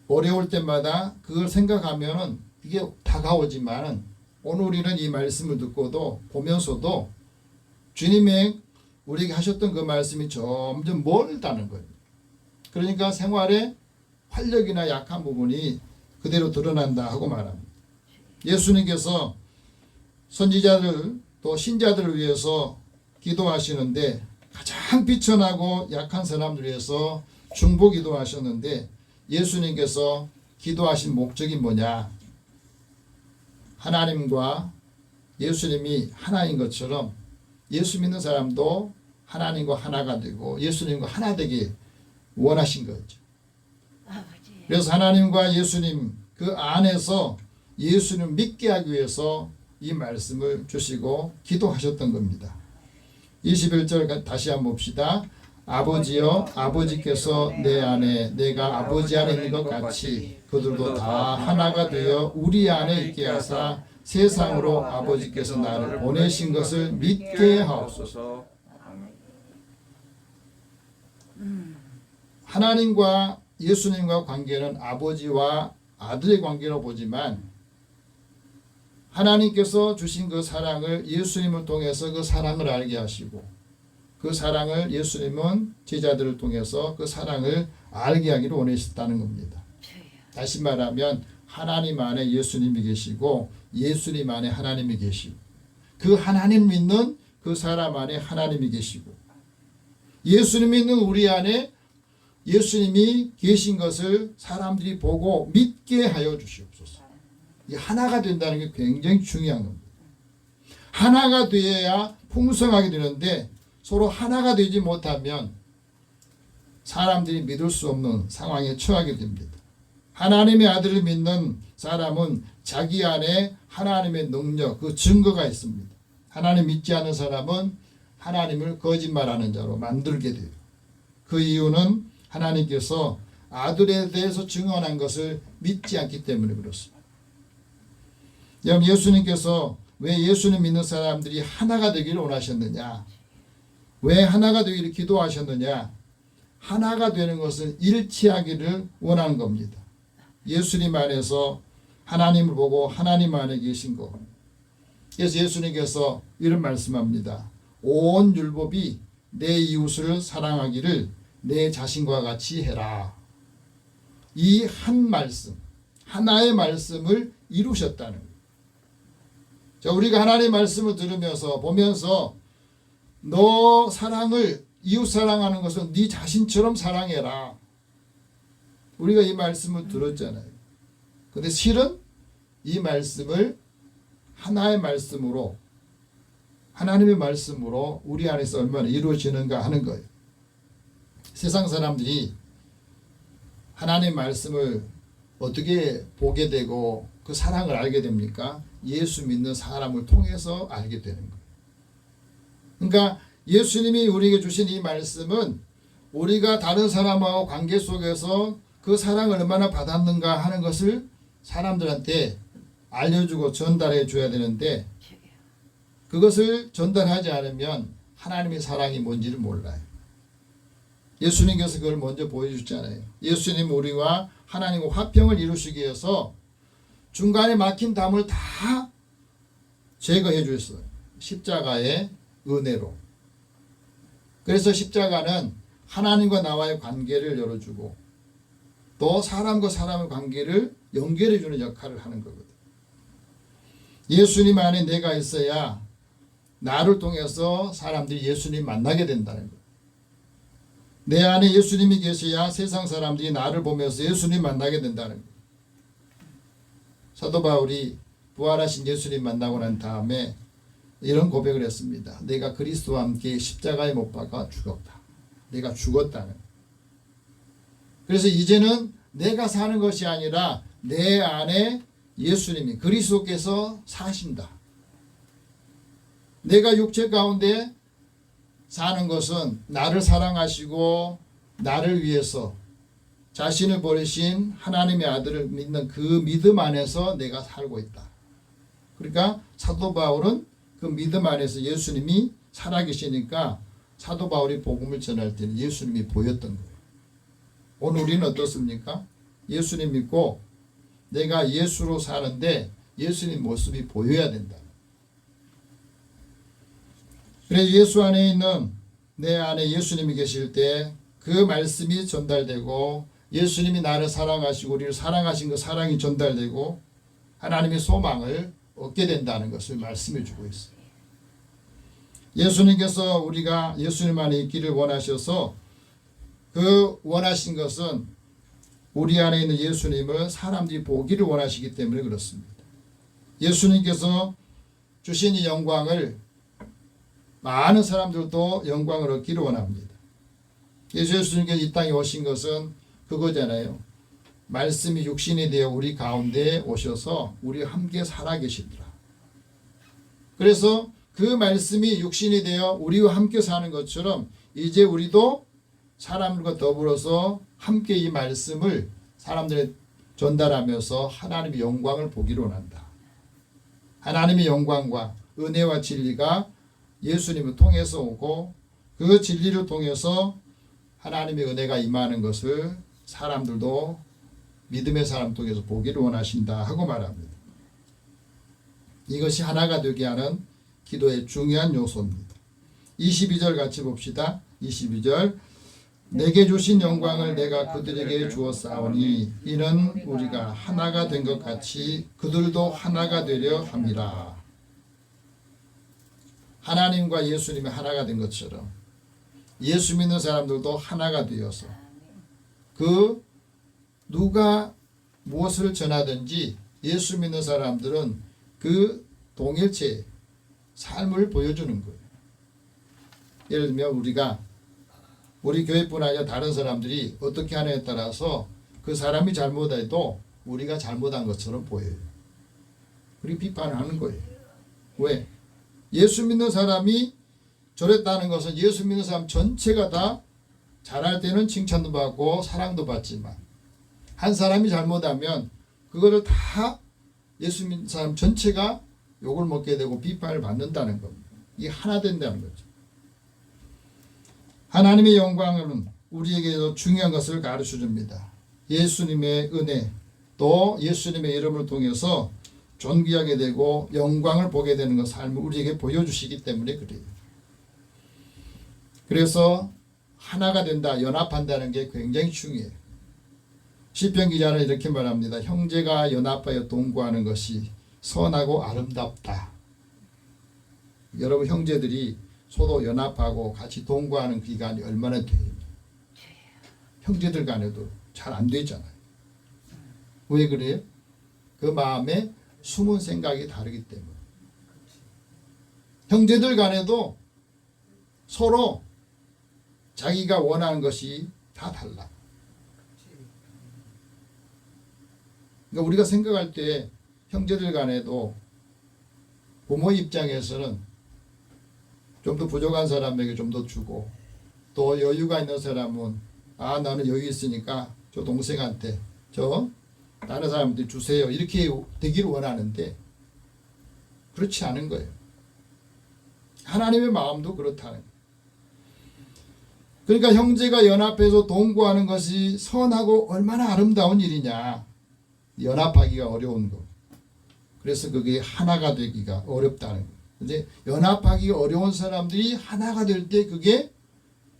어려울 때마다 그걸 생각하면은 이게 다가오지만은 오늘 우리는 이 말씀을 듣고도 보면서도 주님의 우리에게 하셨던 그 말씀이 점점 멀다는 거예요. 그러니까 생활에 활력이나 약한 부분이 그대로 드러난다 하고 말합니다. 예수님께서 선지자들 또 신자들을 위해서 기도하시는데 가장 비천하고 약한 사람들 위해서 중보 기도하셨는데 예수님께서 기도하신 목적이 뭐냐? 하나님과 예수님이 하나인 것처럼 예수 믿는 사람도 하나님과 하나가 되고 예수님과 하나 되게 원하신 거죠. 그래서 하나님과 예수님 그 안에서 예수님 믿게 하기 위해서 이 말씀을 주시고 기도하셨던 겁니다. 21절 다시 한번 봅시다. 아버지여, 아버지께서 내 안에 내가 아버지 안에 있는 것 같이 그들도 다 하나가 되어 우리 안에 있게 하사 세상으로 아버지께서 나를 보내신 것을 믿게 하옵소서. 하나님과 예수님과 관계는 아버지와 아들의 관계로 보지만 하나님께서 주신 그 사랑을 예수님을 통해서 그 사랑을 알게 하시고 그 사랑을 예수님은 제자들을 통해서 그 사랑을 알게 하기를 원하셨다는 겁니다. 다시 말하면 하나님 안에 예수님이 계시고 예수님 안에 하나님이 계시고 그 하나님 믿는 그 사람 안에 하나님이 계시고 예수님 믿는 우리 안에 예수님이 계신 것을 사람들이 보고 믿게 하여 주시옵소서. 이 하나가 된다는 게 굉장히 중요한 겁니다. 하나가 되어야 풍성하게 되는데 서로 하나가 되지 못하면 사람들이 믿을 수 없는 상황에 처하게 됩니다. 하나님의 아들을 믿는 사람은 자기 안에 하나님의 능력, 그 증거가 있습니다. 하나님 믿지 않는 사람은 하나님을 거짓말하는 자로 만들게 돼요. 그 이유는 하나님께서 아들에 대해서 증언한 것을 믿지 않기 때문에 그렇습니다. 여러분, 예수님께서 왜 예수님 믿는 사람들이 하나가 되기를 원하셨느냐? 왜 하나가 되기를 기도하셨느냐? 하나가 되는 것은 일치하기를 원하는 겁니다. 예수님 안에서 하나님을 보고 하나님 안에 계신 것. 그래서 예수님께서 이런 말씀합니다. 온 율법이 내 이웃을 사랑하기를 내 자신과 같이 해라. 이 한 말씀, 하나의 말씀을 이루셨다는 거예요. 자, 우리가 하나님의 말씀을 들으면서 보면서 너 사랑을 이웃 사랑하는 것은 네 자신처럼 사랑해라. 우리가 이 말씀을 들었잖아요. 근데 실은 이 말씀을 하나의 말씀으로 하나님의 말씀으로 우리 안에서 얼마나 이루어지는가 하는 거예요. 세상 사람들이 하나님의 말씀을 어떻게 보게 되고 그 사랑을 알게 됩니까? 예수 믿는 사람을 통해서 알게 되는 거예요. 그러니까 예수님이 우리에게 주신 이 말씀은 우리가 다른 사람하고 관계 속에서 그 사랑을 얼마나 받았는가 하는 것을 사람들한테 알려주고 전달해 줘야 되는데 그것을 전달하지 않으면 하나님의 사랑이 뭔지를 몰라요. 예수님께서 그걸 먼저 보여주셨잖아요. 예수님은 우리와 하나님과 화평을 이루시기 위해서 중간에 막힌 담을 다 제거해 주셨어요. 십자가의 은혜로. 그래서 십자가는 하나님과 나와의 관계를 열어주고 또 사람과 사람의 관계를 연결해 주는 역할을 하는 거거든요. 예수님 안에 내가 있어야 나를 통해서 사람들이 예수님 만나게 된다는 거예요. 내 안에 예수님이 계셔야 세상 사람들이 나를 보면서 예수님 만나게 된다는 거예요. 사도 바울이 부활하신 예수님 만나고 난 다음에 이런 고백을 했습니다. 내가 그리스도와 함께 십자가에 못 박아 죽었다. 내가 죽었다는. 그래서 이제는 내가 사는 것이 아니라 내 안에 예수님이 그리스도께서 사신다. 내가 육체 가운데 사는 것은 나를 사랑하시고 나를 위해서 자신을 버리신 하나님의 아들을 믿는 그 믿음 안에서 내가 살고 있다. 그러니까 사도 바울은 그 믿음 안에서 예수님이 살아계시니까 사도 바울이 복음을 전할 때는 예수님이 보였던 거예요. 오늘 우리는 어떻습니까? 예수님 믿고 내가 예수로 사는데 예수님 모습이 보여야 된다. 그래서 예수 안에 있는 내 안에 예수님이 계실 때 그 말씀이 전달되고 예수님이 나를 사랑하시고 우리를 사랑하신 그 사랑이 전달되고 하나님의 소망을 얻게 된다는 것을 말씀해 주고 있어요. 예수님께서 우리가 예수님 안에 있기를 원하셔서 그 원하신 것은 우리 안에 있는 예수님을 사람들이 보기를 원하시기 때문에 그렇습니다. 예수님께서 주신 이 영광을 많은 사람들도 영광을 얻기를 원합니다. 예수님께서 이 땅에 오신 것은 그거잖아요. 말씀이 육신이 되어 우리 가운데 오셔서 우리와 함께 살아계시더라. 그래서 그 말씀이 육신이 되어 우리와 함께 사는 것처럼 이제 우리도 사람들과 더불어서 함께 이 말씀을 사람들에 전달하면서 하나님의 영광을 보기로 원한다. 하나님의 영광과 은혜와 진리가 예수님을 통해서 오고 그 진리를 통해서 하나님의 은혜가 임하는 것을 사람들도 믿음의 사람 통해서 보기를 원하신다 하고 말합니다. 이것이 하나가 되게 하는 기도의 중요한 요소입니다. 22절 같이 봅시다. 22절 내게 주신 영광을 내가 그들에게 주었사오니 이는 우리가 하나가 된 것 같이 그들도 하나가 되려 함이라. 하나님과 예수님이 하나가 된 것처럼 예수 믿는 사람들도 하나가 되어서 그 누가 무엇을 전하든지 예수 믿는 사람들은 그 동일체의 삶을 보여주는 거예요. 예를 들면 우리 교회뿐 아니라 다른 사람들이 어떻게 하느냐에 따라서 그 사람이 잘못해도 우리가 잘못한 것처럼 보여요. 그리고 비판을 하는 거예요. 왜? 예수 믿는 사람이 저랬다는 것은 예수 믿는 사람 전체가 다 잘할 때는 칭찬도 받고 사랑도 받지만 한 사람이 잘못하면 그거를 다 예수 믿는 사람 전체가 욕을 먹게 되고 비판을 받는다는 겁니다. 이게 하나 된다는 거죠. 하나님의 영광은 우리에게도 중요한 것을 가르쳐 줍니다. 예수님의 은혜 또 예수님의 이름을 통해서 존귀하게 되고 영광을 보게 되는 것 삶을 우리에게 보여주시기 때문에 그래요. 그래서 하나가 된다, 연합한다는 게 굉장히 중요해요. 시편 기자는 이렇게 말합니다. 형제가 연합하여 동거하는 것이 선하고 아름답다. 여러분 형제들이 서로 연합하고 같이 동거하는 기간이 얼마나 돼요? 형제들 간에도 잘 안 되잖아요. 왜 그래요? 그 마음에 숨은 생각이 다르기 때문에. 형제들 간에도 서로 자기가 원하는 것이 다 달라. 그러니까 우리가 생각할 때 형제들 간에도 부모 입장에서는 좀 더 부족한 사람에게 좀 더 주고 또 여유가 있는 사람은 나는 여유 있으니까 저 동생한테 저 다른 사람한테 주세요. 이렇게 되기를 원하는데 그렇지 않은 거예요. 하나님의 마음도 그렇다는 거예요. 그러니까 형제가 연합해서 동거하는 것이 선하고 얼마나 아름다운 일이냐. 연합하기가 어려운 거. 그래서 그게 하나가 되기가 어렵다는 거예요. 근데 연합하기가 어려운 사람들이 하나가 될 때 그게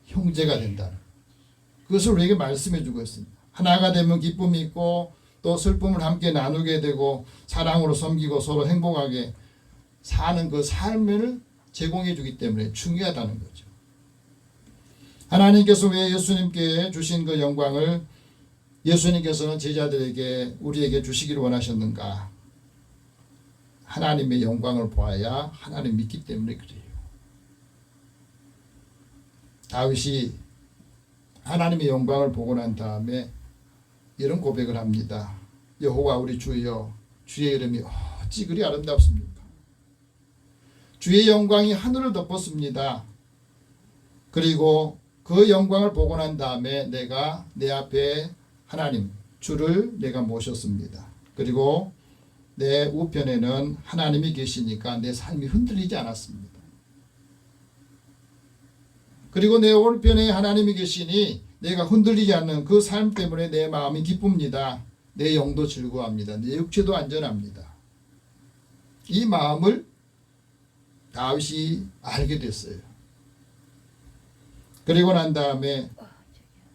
형제가 된다는 거예요. 그것을 우리에게 말씀해 주고 있습니다. 하나가 되면 기쁨이 있고 또 슬픔을 함께 나누게 되고 사랑으로 섬기고 서로 행복하게 사는 그 삶을 제공해 주기 때문에 중요하다는 거죠. 하나님께서 왜 예수님께 주신 그 영광을 예수님께서는 제자들에게 우리에게 주시기를 원하셨는가? 하나님의 영광을 보아야 하나님 믿기 때문에 그래요. 다윗이 하나님의 영광을 보고 난 다음에 이런 고백을 합니다. 여호와 우리 주여 주의 이름이 어찌 그리 아름답습니까? 주의 영광이 하늘을 덮었습니다. 그리고 그 영광을 보고 난 다음에 내가 내 앞에 하나님 주를 내가 모셨습니다. 그리고 내 우편에는 하나님이 계시니까 내 삶이 흔들리지 않았습니다. 그리고 내 오른편에 하나님이 계시니 내가 흔들리지 않는 그 삶 때문에 내 마음이 기쁩니다. 내 영도 즐거워합니다. 내 육체도 안전합니다. 이 마음을 다윗이 알게 됐어요. 그리고 난 다음에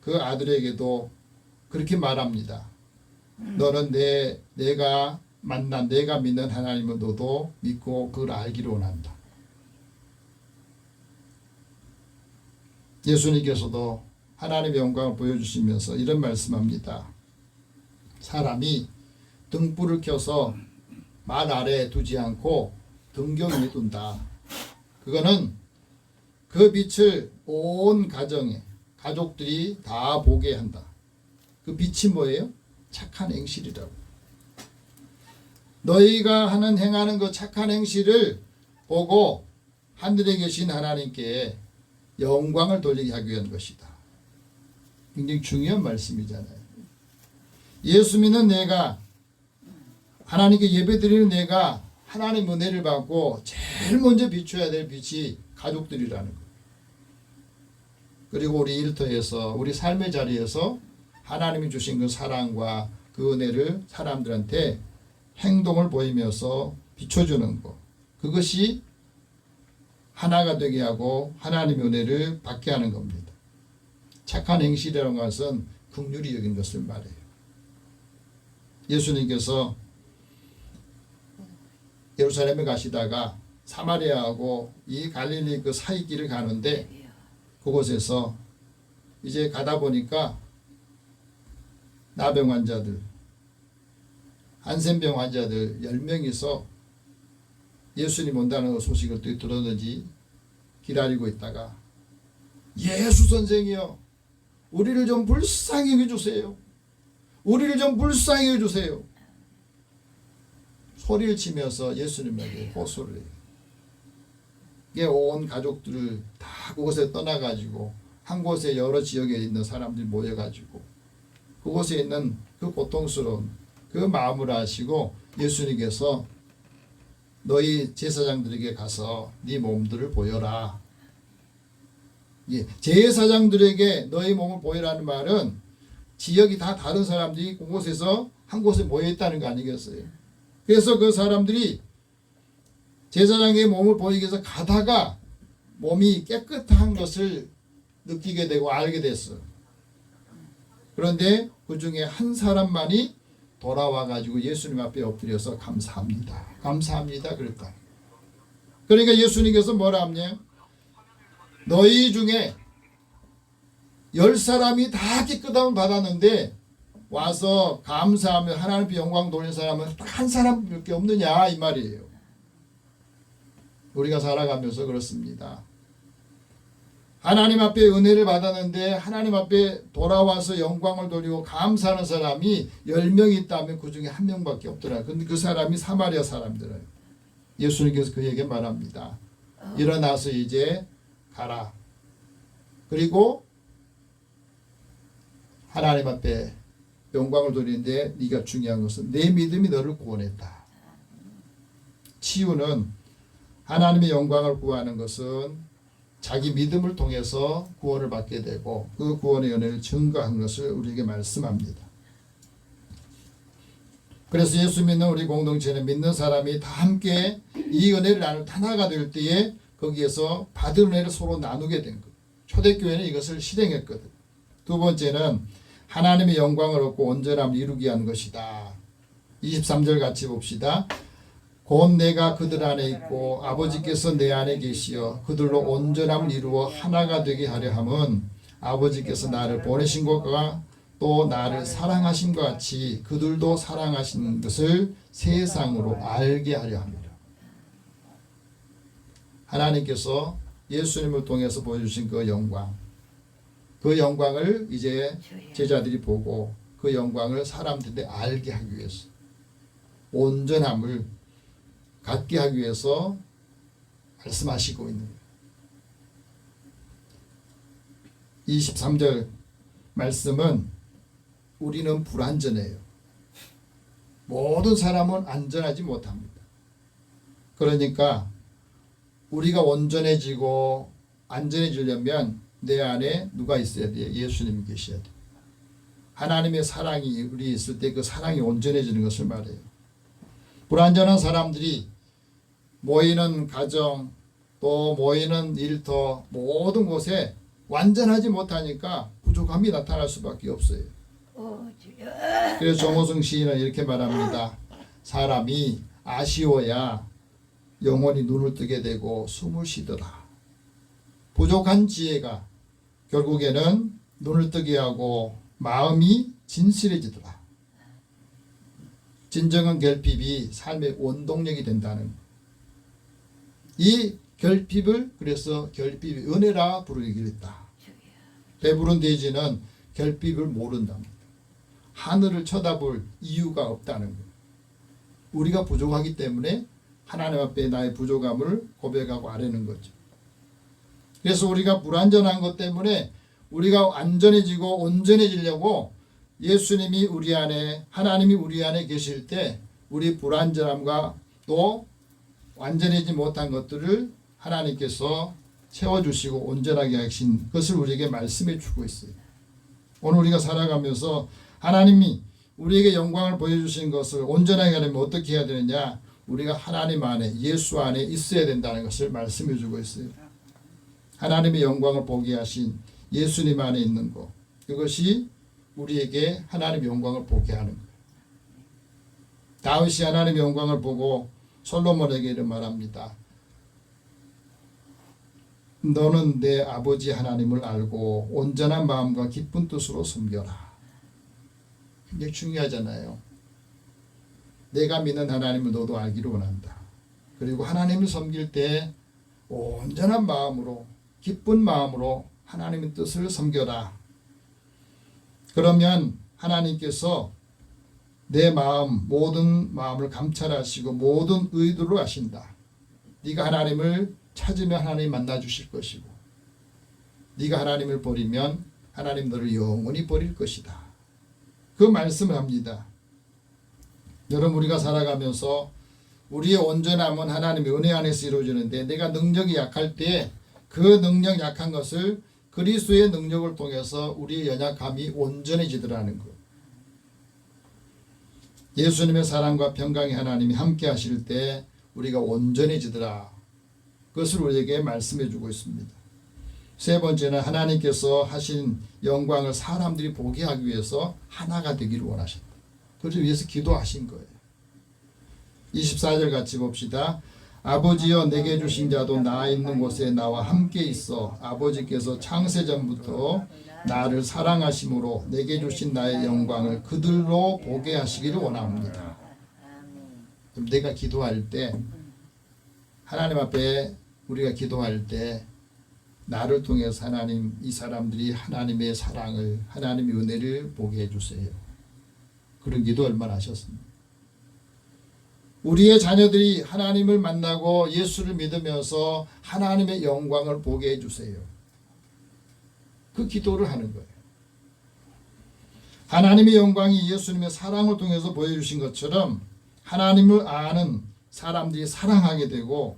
그 아들에게도 그렇게 말합니다. 너는 내가 만난 내가 믿는 하나님을 너도 믿고 그걸 알기를 원한다. 예수님께서도 하나님의 영광을 보여주시면서 이런 말씀합니다. 사람이 등불을 켜서 말 아래에 두지 않고 등경 위에 둔다. 그거는 그 빛을 온 가정에 가족들이 다 보게 한다. 그 빛이 뭐예요? 착한 행실이라고. 너희가 행하는 그 착한 행실을 보고 하늘에 계신 하나님께 영광을 돌리게 하기 위한 것이다. 굉장히 중요한 말씀이잖아요. 예수 믿는 내가, 하나님께 예배드리는 내가 하나님 은혜를 받고 제일 먼저 비춰야 될 빛이 가족들이라는 것. 그리고 우리 일터에서, 우리 삶의 자리에서 하나님이 주신 그 사랑과 그 은혜를 사람들한테 행동을 보이면서 비춰주는 것. 그것이 하나가 되게 하고 하나님의 은혜를 받게 하는 겁니다. 착한 행실이라는 것은 긍휼히 여긴 것을 말해요. 예수님께서 예루살렘에 가시다가 사마리아하고 이 갈릴리 그 사이 길을 가는데 그곳에서 이제 가다 보니까 나병 환자들, 한센병 환자들 10명이서 예수님 온다는 소식을 들었는지 기다리고 있다가 예수 선생이여 우리를 좀 불쌍히 해주세요. 우리를 좀 불쌍히 해주세요. 소리를 치면서 예수님에게 호소를 해요. 이게 온 가족들을 다 그곳에 떠나가지고 한 곳에 여러 지역에 있는 사람들이 모여가지고 그곳에 있는 그 고통스러운 그 마음을 아시고 예수님께서 너희 제사장들에게 가서 네 몸들을 보여라. 예, 제사장들에게 너희 몸을 보여라는 말은 지역이 다 다른 사람들이 그곳에서 한 곳에 모여있다는 거 아니겠어요? 그래서 그 사람들이 제사장의 몸을 보이기 위해서 가다가 몸이 깨끗한 것을 느끼게 되고 알게 됐어요. 그런데 그 중에 한 사람만이 돌아와 가지고 예수님 앞에 엎드려서 감사합니다. 감사합니다. 그랬다. 그러니까 예수님께서 뭐라 하냐? 너희 중에 10사람이 다 깨끗함을 받았는데 와서 감사하며 하나님께 영광 돌리는 사람은 딱 한 사람밖에 없느냐 이 말이에요. 우리가 살아가면서 그렇습니다. 하나님 앞에 은혜를 받았는데 하나님 앞에 돌아와서 영광을 돌리고 감사하는 사람이 10명이 있다면 그 중에 한 명밖에 없더라. 근데 그 사람이 사마리아 사람들이에요. 예수님께서 그에게 말합니다. 일어나서 이제 가라. 그리고 하나님 앞에 영광을 돌리는데 네가 중요한 것은 내 믿음이 너를 구원했다. 치유는 하나님의 영광을 구하는 것은 자기 믿음을 통해서 구원을 받게 되고 그 구원의 은혜를 증거한 것을 우리에게 말씀합니다. 그래서 예수 믿는 우리 공동체는 믿는 사람이 다 함께 이 은혜를 나눌 하나가 될 때에 거기에서 받은 은혜를 서로 나누게 된 것. 초대교회는 이것을 실행했거든. 두 번째는 하나님의 영광을 얻고 온전함을 이루게 한 것이다. 23절 같이 봅시다. 곧 내가 그들 안에 있고 아버지께서 내 안에 계시어 그들로 온전함을 이루어 하나가 되게 하려 함은 아버지께서 나를 보내신 것과 또 나를 사랑하신 것 같이 그들도 사랑하신 것을 세상으로 알게 하려 합니다. 하나님께서 예수님을 통해서 보여주신 그 영광, 그 영광을 이제 제자들이 보고 그 영광을 사람들이 알게 하기 위해서 온전함을 갖게 하기 위해서 말씀하시고 있는 거예요. 23절 말씀은 우리는 불완전해요. 모든 사람은 안전하지 못합니다. 그러니까 우리가 온전해지고 안전해지려면 내 안에 누가 있어야 돼요? 예수님이 계셔야 돼요. 하나님의 사랑이 우리 있을 때 그 사랑이 온전해지는 것을 말해요. 불완전한 사람들이 모이는 가정 또 모이는 일터 모든 곳에 완전하지 못하니까 부족함이 나타날 수밖에 없어요. 주여. 그래서 정호승 시인은 이렇게 말합니다. 사람이 아쉬워야 영원히 눈을 뜨게 되고 숨을 쉬더라. 부족한 지혜가 결국에는 눈을 뜨게 하고 마음이 진실해지더라. 진정한 결핍이 삶의 원동력이 된다는 것. 이 결핍을 그래서 결핍의 은혜라 부르기로 했다. 배부른 돼지는 결핍을 모른답니다. 하늘을 쳐다볼 이유가 없다는 것. 우리가 부족하기 때문에 하나님 앞에 나의 부족함을 고백하고 아뢰는 거죠. 그래서 우리가 불완전한 것 때문에 우리가 안전해지고 온전해지려고 예수님이 우리 안에, 하나님이 우리 안에 계실 때 우리 불완전함과 또 완전해지지 못한 것들을 하나님께서 채워주시고 온전하게 하신 것을 우리에게 말씀해 주고 있어요. 오늘 우리가 살아가면서 하나님이 우리에게 영광을 보여주신 것을 온전하게 하려면 어떻게 해야 되느냐? 우리가 하나님 안에, 예수 안에 있어야 된다는 것을 말씀해 주고 있어요. 하나님의 영광을 보게 하신 예수님 안에 있는 것, 그것이 우리에게 하나님의 영광을 보게 하는 거예요. 다윗이 하나님의 영광을 보고 솔로몬에게 이런 말합니다. 너는 내 아버지 하나님을 알고 온전한 마음과 기쁜 뜻으로 섬겨라. 굉장히 중요하잖아요. 내가 믿는 하나님을 너도 알기를 원한다. 그리고 하나님을 섬길 때 온전한 마음으로, 기쁜 마음으로 하나님의 뜻을 섬겨라. 그러면 하나님께서 내 마음, 모든 마음을 감찰하시고 모든 의도를 아신다. 네가 하나님을 찾으면 하나님 만나 주실 것이고, 네가 하나님을 버리면 하나님 너를 영원히 버릴 것이다. 그 말씀을 합니다. 여러분, 우리가 살아가면서 우리의 온전함은 하나님의 은혜 안에서 이루어지는데, 내가 능력이 약할 때 그 능력 약한 것을 그리스도의 능력을 통해서 우리의 연약함이 온전해지더라는 것. 예수님의 사랑과 평강의 하나님이 함께 하실 때 우리가 온전해지더라. 그것을 우리에게 말씀해 주고 있습니다. 세 번째는 하나님께서 하신 영광을 사람들이 보게 하기 위해서 하나가 되기를 원하셨다. 그래서 위해서 기도하신 거예요. 24절 같이 봅시다. 아버지여, 내게 주신 자도 나 있는 곳에 나와 함께 있어 아버지께서 창세전부터 나를 사랑하심으로 내게 주신 나의 영광을 그들로 보게 하시기를 원합니다. 내가 기도할 때, 하나님 앞에 우리가 기도할 때 나를 통해서 하나님, 이 사람들이 하나님의 사랑을, 하나님의 은혜를 보게 해주세요. 그런 기도 얼마나 하셨습니까? 우리의 자녀들이 하나님을 만나고 예수를 믿으면서 하나님의 영광을 보게 해주세요. 그 기도를 하는 거예요. 하나님의 영광이 예수님의 사랑을 통해서 보여주신 것처럼 하나님을 아는 사람들이 사랑하게 되고,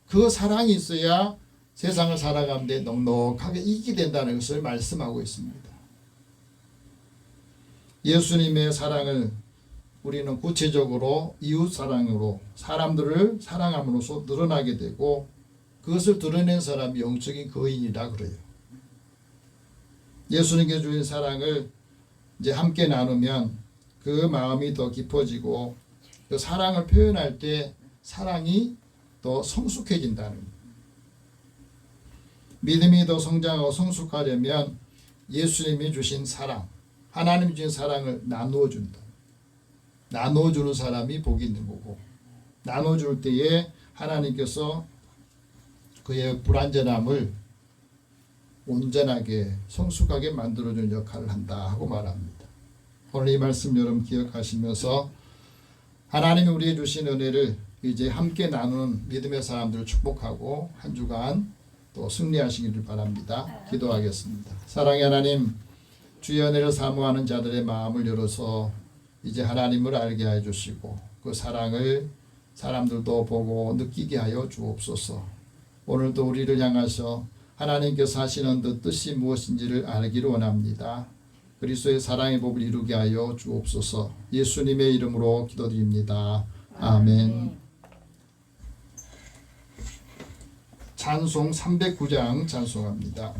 그 사랑이 있어야 세상을 살아가는데 넉넉하게 이기게 된다는 것을 말씀하고 있습니다. 예수님의 사랑을 우리는 구체적으로 이웃 사랑으로 사람들을 사랑함으로써 늘어나게 되고, 그것을 드러낸 사람이 영적인 거인이라 그래요. 예수님께 주신 사랑을 이제 함께 나누면 그 마음이 더 깊어지고, 그 사랑을 표현할 때 사랑이 더 성숙해진다는 거예요. 믿음이 더 성장하고 성숙하려면 예수님이 주신 사랑, 하나님이 주신 사랑을 나누어 준다. 나눠주는 사람이 복이 있는 거고, 나눠줄 때에 하나님께서 그의 불완전함을 온전하게 성숙하게 만들어주는 역할을 한다 하고 말합니다. 오늘 이 말씀 여러분 기억하시면서 하나님이 우리에게 주신 은혜를 이제 함께 나누는 믿음의 사람들을 축복하고 한 주간 또 승리하시기를 바랍니다. 기도하겠습니다. 사랑의 하나님, 주의 은혜를 사모하는 자들의 마음을 열어서 이제 하나님을 알게 해 주시고, 그 사랑을 사람들도 보고 느끼게 하여 주옵소서. 오늘도 우리를 향하셔 하나님께서 하시는 그 뜻이 무엇인지를 알기를 원합니다. 그리스도의 사랑의 법을 이루게 하여 주옵소서. 예수님의 이름으로 기도드립니다. 아멘. 찬송 309장 찬송합니다.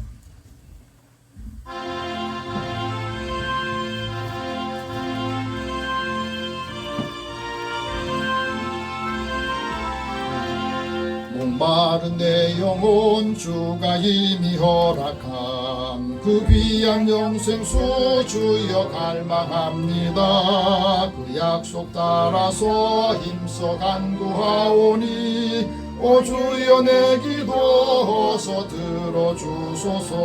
마른 내 영혼 주가 이미 허락함 그 귀한 영생수 주여 갈망합니다. 그 약속 따라서 힘써 간구하오니 오 주여 내 기도 어서 들어주소서.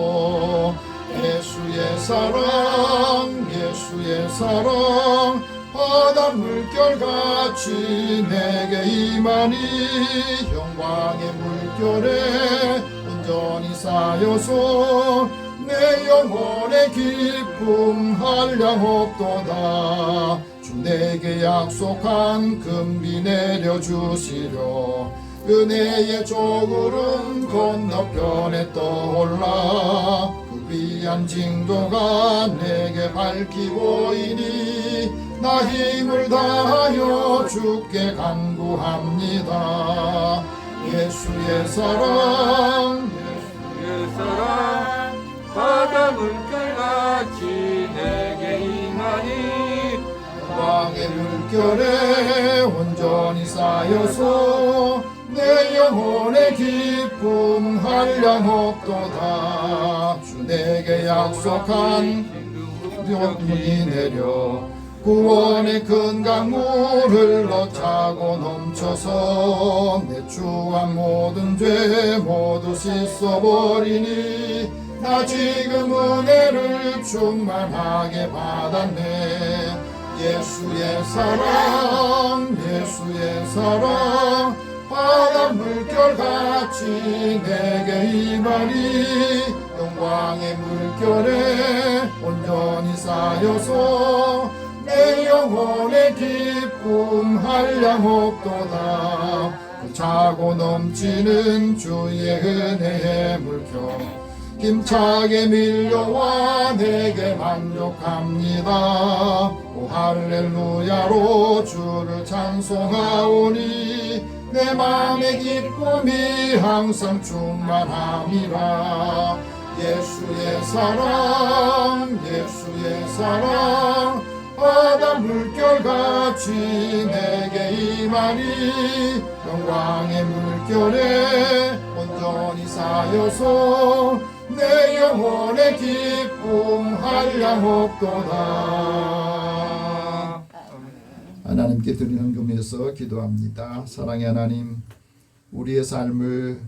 예수의 사랑 예수의 사랑 바다 물결같이 내게 임하니 영광의 물결에 온전히 쌓여서 내 영혼의 기쁨 한량 없도다. 주 내게 약속한 금비 내려주시려 은혜의 조구름 건너편에 떠올라 그 귀한 징조가 내게 밝히 보이니 나 힘을 다하여 주께 간구합니다. 예수의 사랑 예수의 사랑 바다 물결같이 내게 임하니 왕의 물결에 온전히 쌓여서 내 영혼의 기쁨 한량 없도다. 주 내게 약속한 병문이 내려 구원의 큰 강물을 넣자고 넘쳐서 내 추한 모든 죄 모두 씻어버리니 나 지금 은혜를 충만하게 받았네. 예수의 사랑 예수의 사랑 바다 물결같이 내게 임하니 영광의 물결에 온전히 쌓여서 내 영혼의 기쁨 한량 없도다. 그 차고 넘치는 주의 은혜의 물결 힘차게 밀려와 내게 만족합니다. 오 할렐루야로 주를 찬송하오니 내 맘의 기쁨이 항상 충만함이라. 예수의 사랑 예수의 사랑 바다 물결같이 내게 임하니 영광의 물결에 온전히 쌓여서 내 영혼의 기쁨 한량 없도다. 하나님께 드리는 금에서 기도합니다. 사랑의 하나님, 우리의 삶을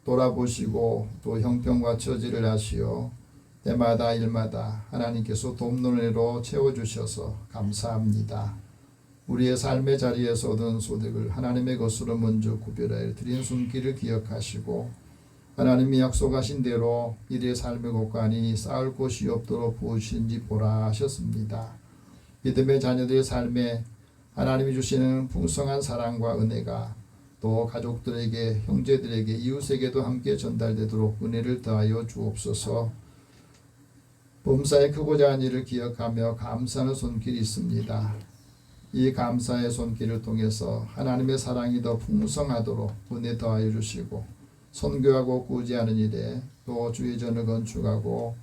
돌아보시고 또 형편과 처지를 아시어 때마다 일마다 하나님께서 돕는 은혜로 채워주셔서 감사합니다. 우리의 삶의 자리에서 얻은 소득을 하나님의 것으로 먼저 구별하여 드린 손길을 기억하시고 하나님이 약속하신 대로 이들의 삶의 곳간이 쌓을 곳이 없도록 부으신지 보라 하셨습니다. 믿음의 자녀들의 삶에 하나님이 주시는 풍성한 사랑과 은혜가 또 가족들에게 형제들에게 이웃에게도 함께 전달되도록 은혜를 더하여 주옵소서. 범사에 크고 작은 일을 기억하며 감사하는 손길이 있습니다. 이 감사의 손길을 통해서 하나님의 사랑이 더 풍성하도록 은혜 더하여 주시고 선교하고 구제하는 일에 또 주의 전을 건축하고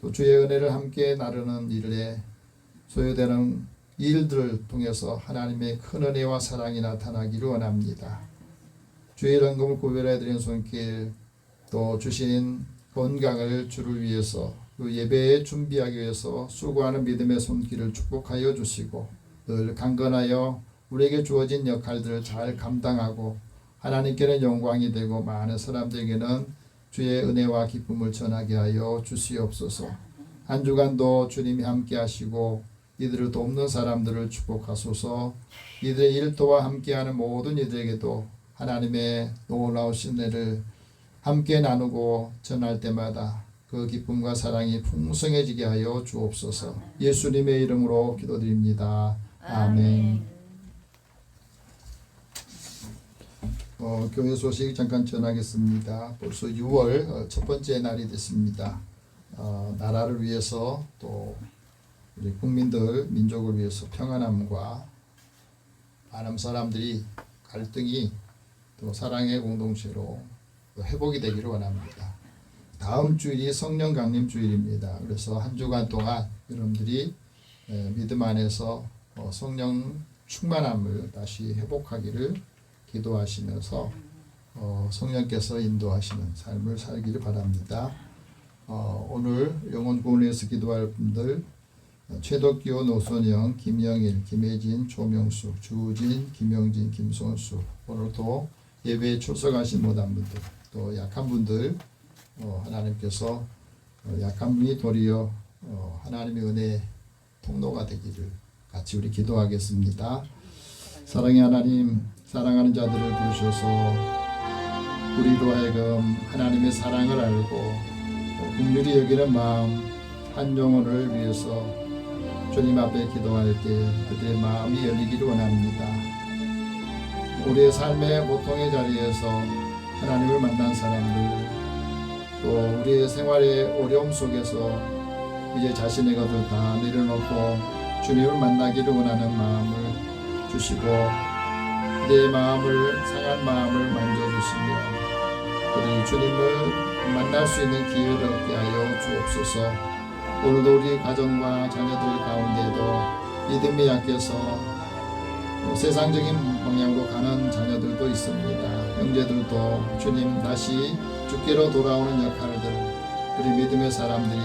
또 주의 은혜를 함께 나누는 일에 소요되는 일들을 통해서 하나님의 큰 은혜와 사랑이 나타나기를 원합니다. 주의 이런금을 구별해 드린 손길 또 주신 건강을 주를 위해서 그 예배에 준비하기 위해서 수고하는 믿음의 손길을 축복하여 주시고 늘 강건하여 우리에게 주어진 역할들을 잘 감당하고 하나님께는 영광이 되고 많은 사람들에게는 주의 은혜와 기쁨을 전하게 하여 주시옵소서. 한 주간도 주님이 함께 하시고 이들을 돕는 사람들을 축복하소서. 이들의 일터와 함께하는 모든 이들에게도 하나님의 놀라우신 은혜를 함께 나누고 전할 때마다 그 기쁨과 사랑이 풍성해지게 하여 주옵소서. 예수님의 이름으로 기도드립니다. 아멘. 교회 소식 잠깐 전하겠습니다. 벌써 6월 첫 번째 날이 됐습니다. 나라를 위해서 또 우리 국민들 민족을 위해서 평안함과 많은 사람들이 갈등이 또 사랑의 공동체로 회복이 되기를 원합니다. 다음 주일이 성령 강림 주일입니다. 그래서 한 주간 동안 여러분들이 믿음 안에서 성령 충만함을 다시 회복하기를 기도하시면서 성령께서 인도하시는 삶을 살기를 바랍니다. 오늘 영혼 구원을 위해서 기도할 분들 최덕기호, 노선영, 김영일, 김혜진, 조명수, 주진, 김영진, 김선수, 오늘도 예배에 출석하신 못한 분들, 또 약한 분들 하나님께서 약한 분이 도리어 하나님의 은혜의 통로가 되기를 같이 우리 기도하겠습니다. 사랑의 하나님, 사랑하는 자들을 부르셔서 우리로 하여금 하나님의 사랑을 알고 긍휼히 여기는 마음 한 영혼을 위해서 주님 앞에 기도할 때 그들의 마음이 열리기를 원합니다. 우리의 삶의 고통의 자리에서 하나님을 만난 사람들, 또 우리의 생활의 어려움 속에서 이제 자신의 것을 다 내려놓고 주님을 만나기를 원하는 마음을 주시고 내 마음을, 상한 마음을 만져주시며 그들이 주님을 만날 수 있는 기회를 얻게 하여 주옵소서. 오늘도 우리 가정과 자녀들 가운데도 믿음이 약해서 세상적인 방향으로 가는 자녀들도 있습니다. 형제들도 주님 다시 주께로 돌아오는 역할들 우리 믿음의 사람들이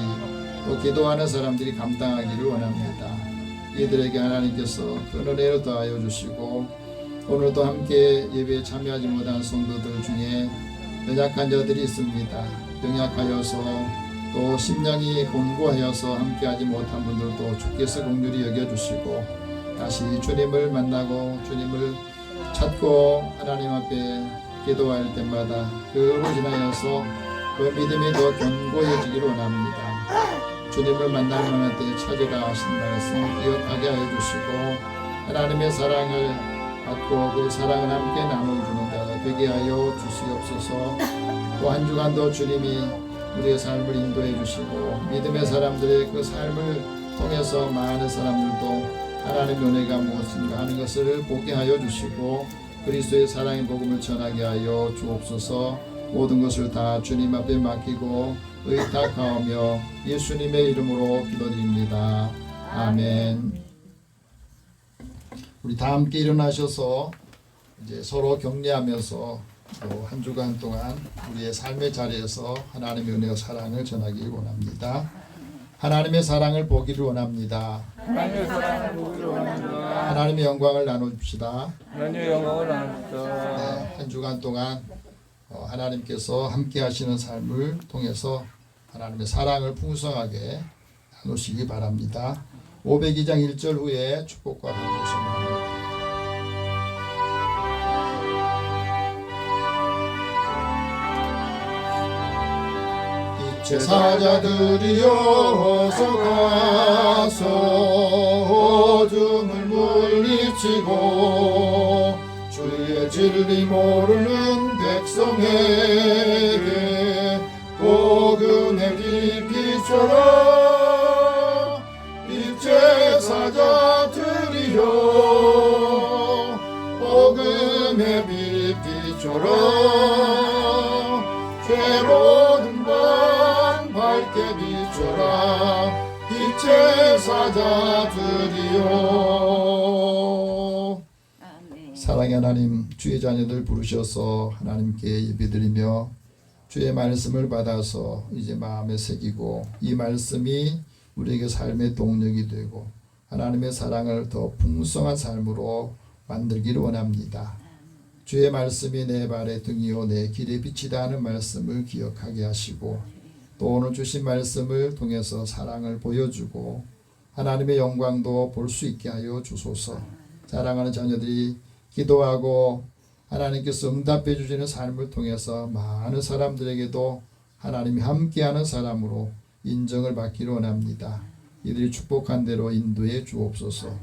또 기도하는 사람들이 감당하기를 원합니다. 이들에게 하나님께서 큰 은혜를 더하여 주시고 오늘도 함께 예배에 참여하지 못한 성도들 중에 연약한 자들이 있습니다. 연약하여서 또 심령이 곤고하여서 함께하지 못한 분들도 주께서 긍휼히 여겨주시고 다시 주님을 만나고 주님을 찾고 하나님 앞에 기도할 때마다 그로 인하여서 그 믿음이 더 견고해지기를 원합니다. 주님을 만날 만한 때에 찾으라 하신 말씀 기억하게 하여 주시고 하나님의 사랑을 받고 그 사랑을 함께 나눠주는 자가 되게 하여 주시옵소서. 또 한 주간도 주님이 우리의 삶을 인도해 주시고 믿음의 사람들의 그 삶을 통해서 많은 사람들도 하나님의 은혜가 무엇인가 하는 것을 보게 하여 주시고 그리스도의 사랑의 복음을 전하게 하여 주옵소서. 모든 것을 다 주님 앞에 맡기고 의탁하오며 예수님의 이름으로 기도드립니다. 아멘. 우리 다 함께 일어나셔서 이제 서로 격려하면서 또 한 주간 동안 우리의 삶의 자리에서 하나님의 은혜와 사랑을 전하기를 원합니다. 하나님의 사랑을 보기를 원합니다. 하나님의 사랑을 보기를 원합니다. 하나님의 영광을 나눠줍시다. 하나님의 영광을 나눕시다. 네, 한 주간 동안 하나님께서 함께 하시는 삶을 통해서 하나님의 사랑을 풍성하게 나누시기 바랍니다. 502장 1절 후에 축복과 반복을 선언합니다. 제사자들이여 어서 가서 어둠을 물리치고 주의 진리 모르는 백성에게 복음의 빛 비춰라. 이 제사자들이여 복음의 빛 비춰라. 죄로운 밤 밝게 비춰라. 이 제사자들이여. 사랑의 하나님, 주의 자녀들 부르셔서 하나님께 예배드리며 주의 말씀을 받아서 이제 마음에 새기고 이 말씀이 우리에게 삶의 동력이 되고 하나님의 사랑을 더 풍성한 삶으로 만들기를 원합니다. 주의 말씀이 내 발의 등이요 내 길의 빛이다 하는 말씀을 기억하게 하시고 또 오늘 주신 말씀을 통해서 사랑을 보여주고 하나님의 영광도 볼 수 있게 하여 주소서. 사랑하는 자녀들이 기도하고 하나님께서 응답해 주시는 삶을 통해서 많은 사람들에게도 하나님이 함께하는 사람으로 인정을 받기를 원합니다. 이들이 축복한 대로 인도해 주옵소서.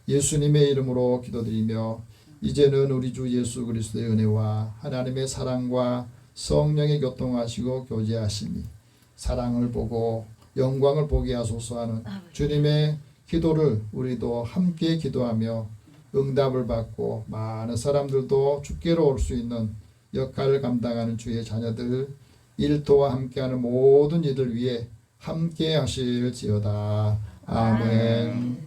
예수님의 이름으로 기도드리며 이제는 우리 주 예수 그리스도의 은혜와 하나님의 사랑과 성령의 교통하시고 교제하심이 사랑을 보고 영광을 보게 하소서 하는 주님의 기도를 우리도 함께 기도하며 응답을 받고 많은 사람들도 주께로 올 수 있는 역할을 감당하는 주의 자녀들 일터와 함께하는 모든 이들 위해 함께 하실지어다. 아멘.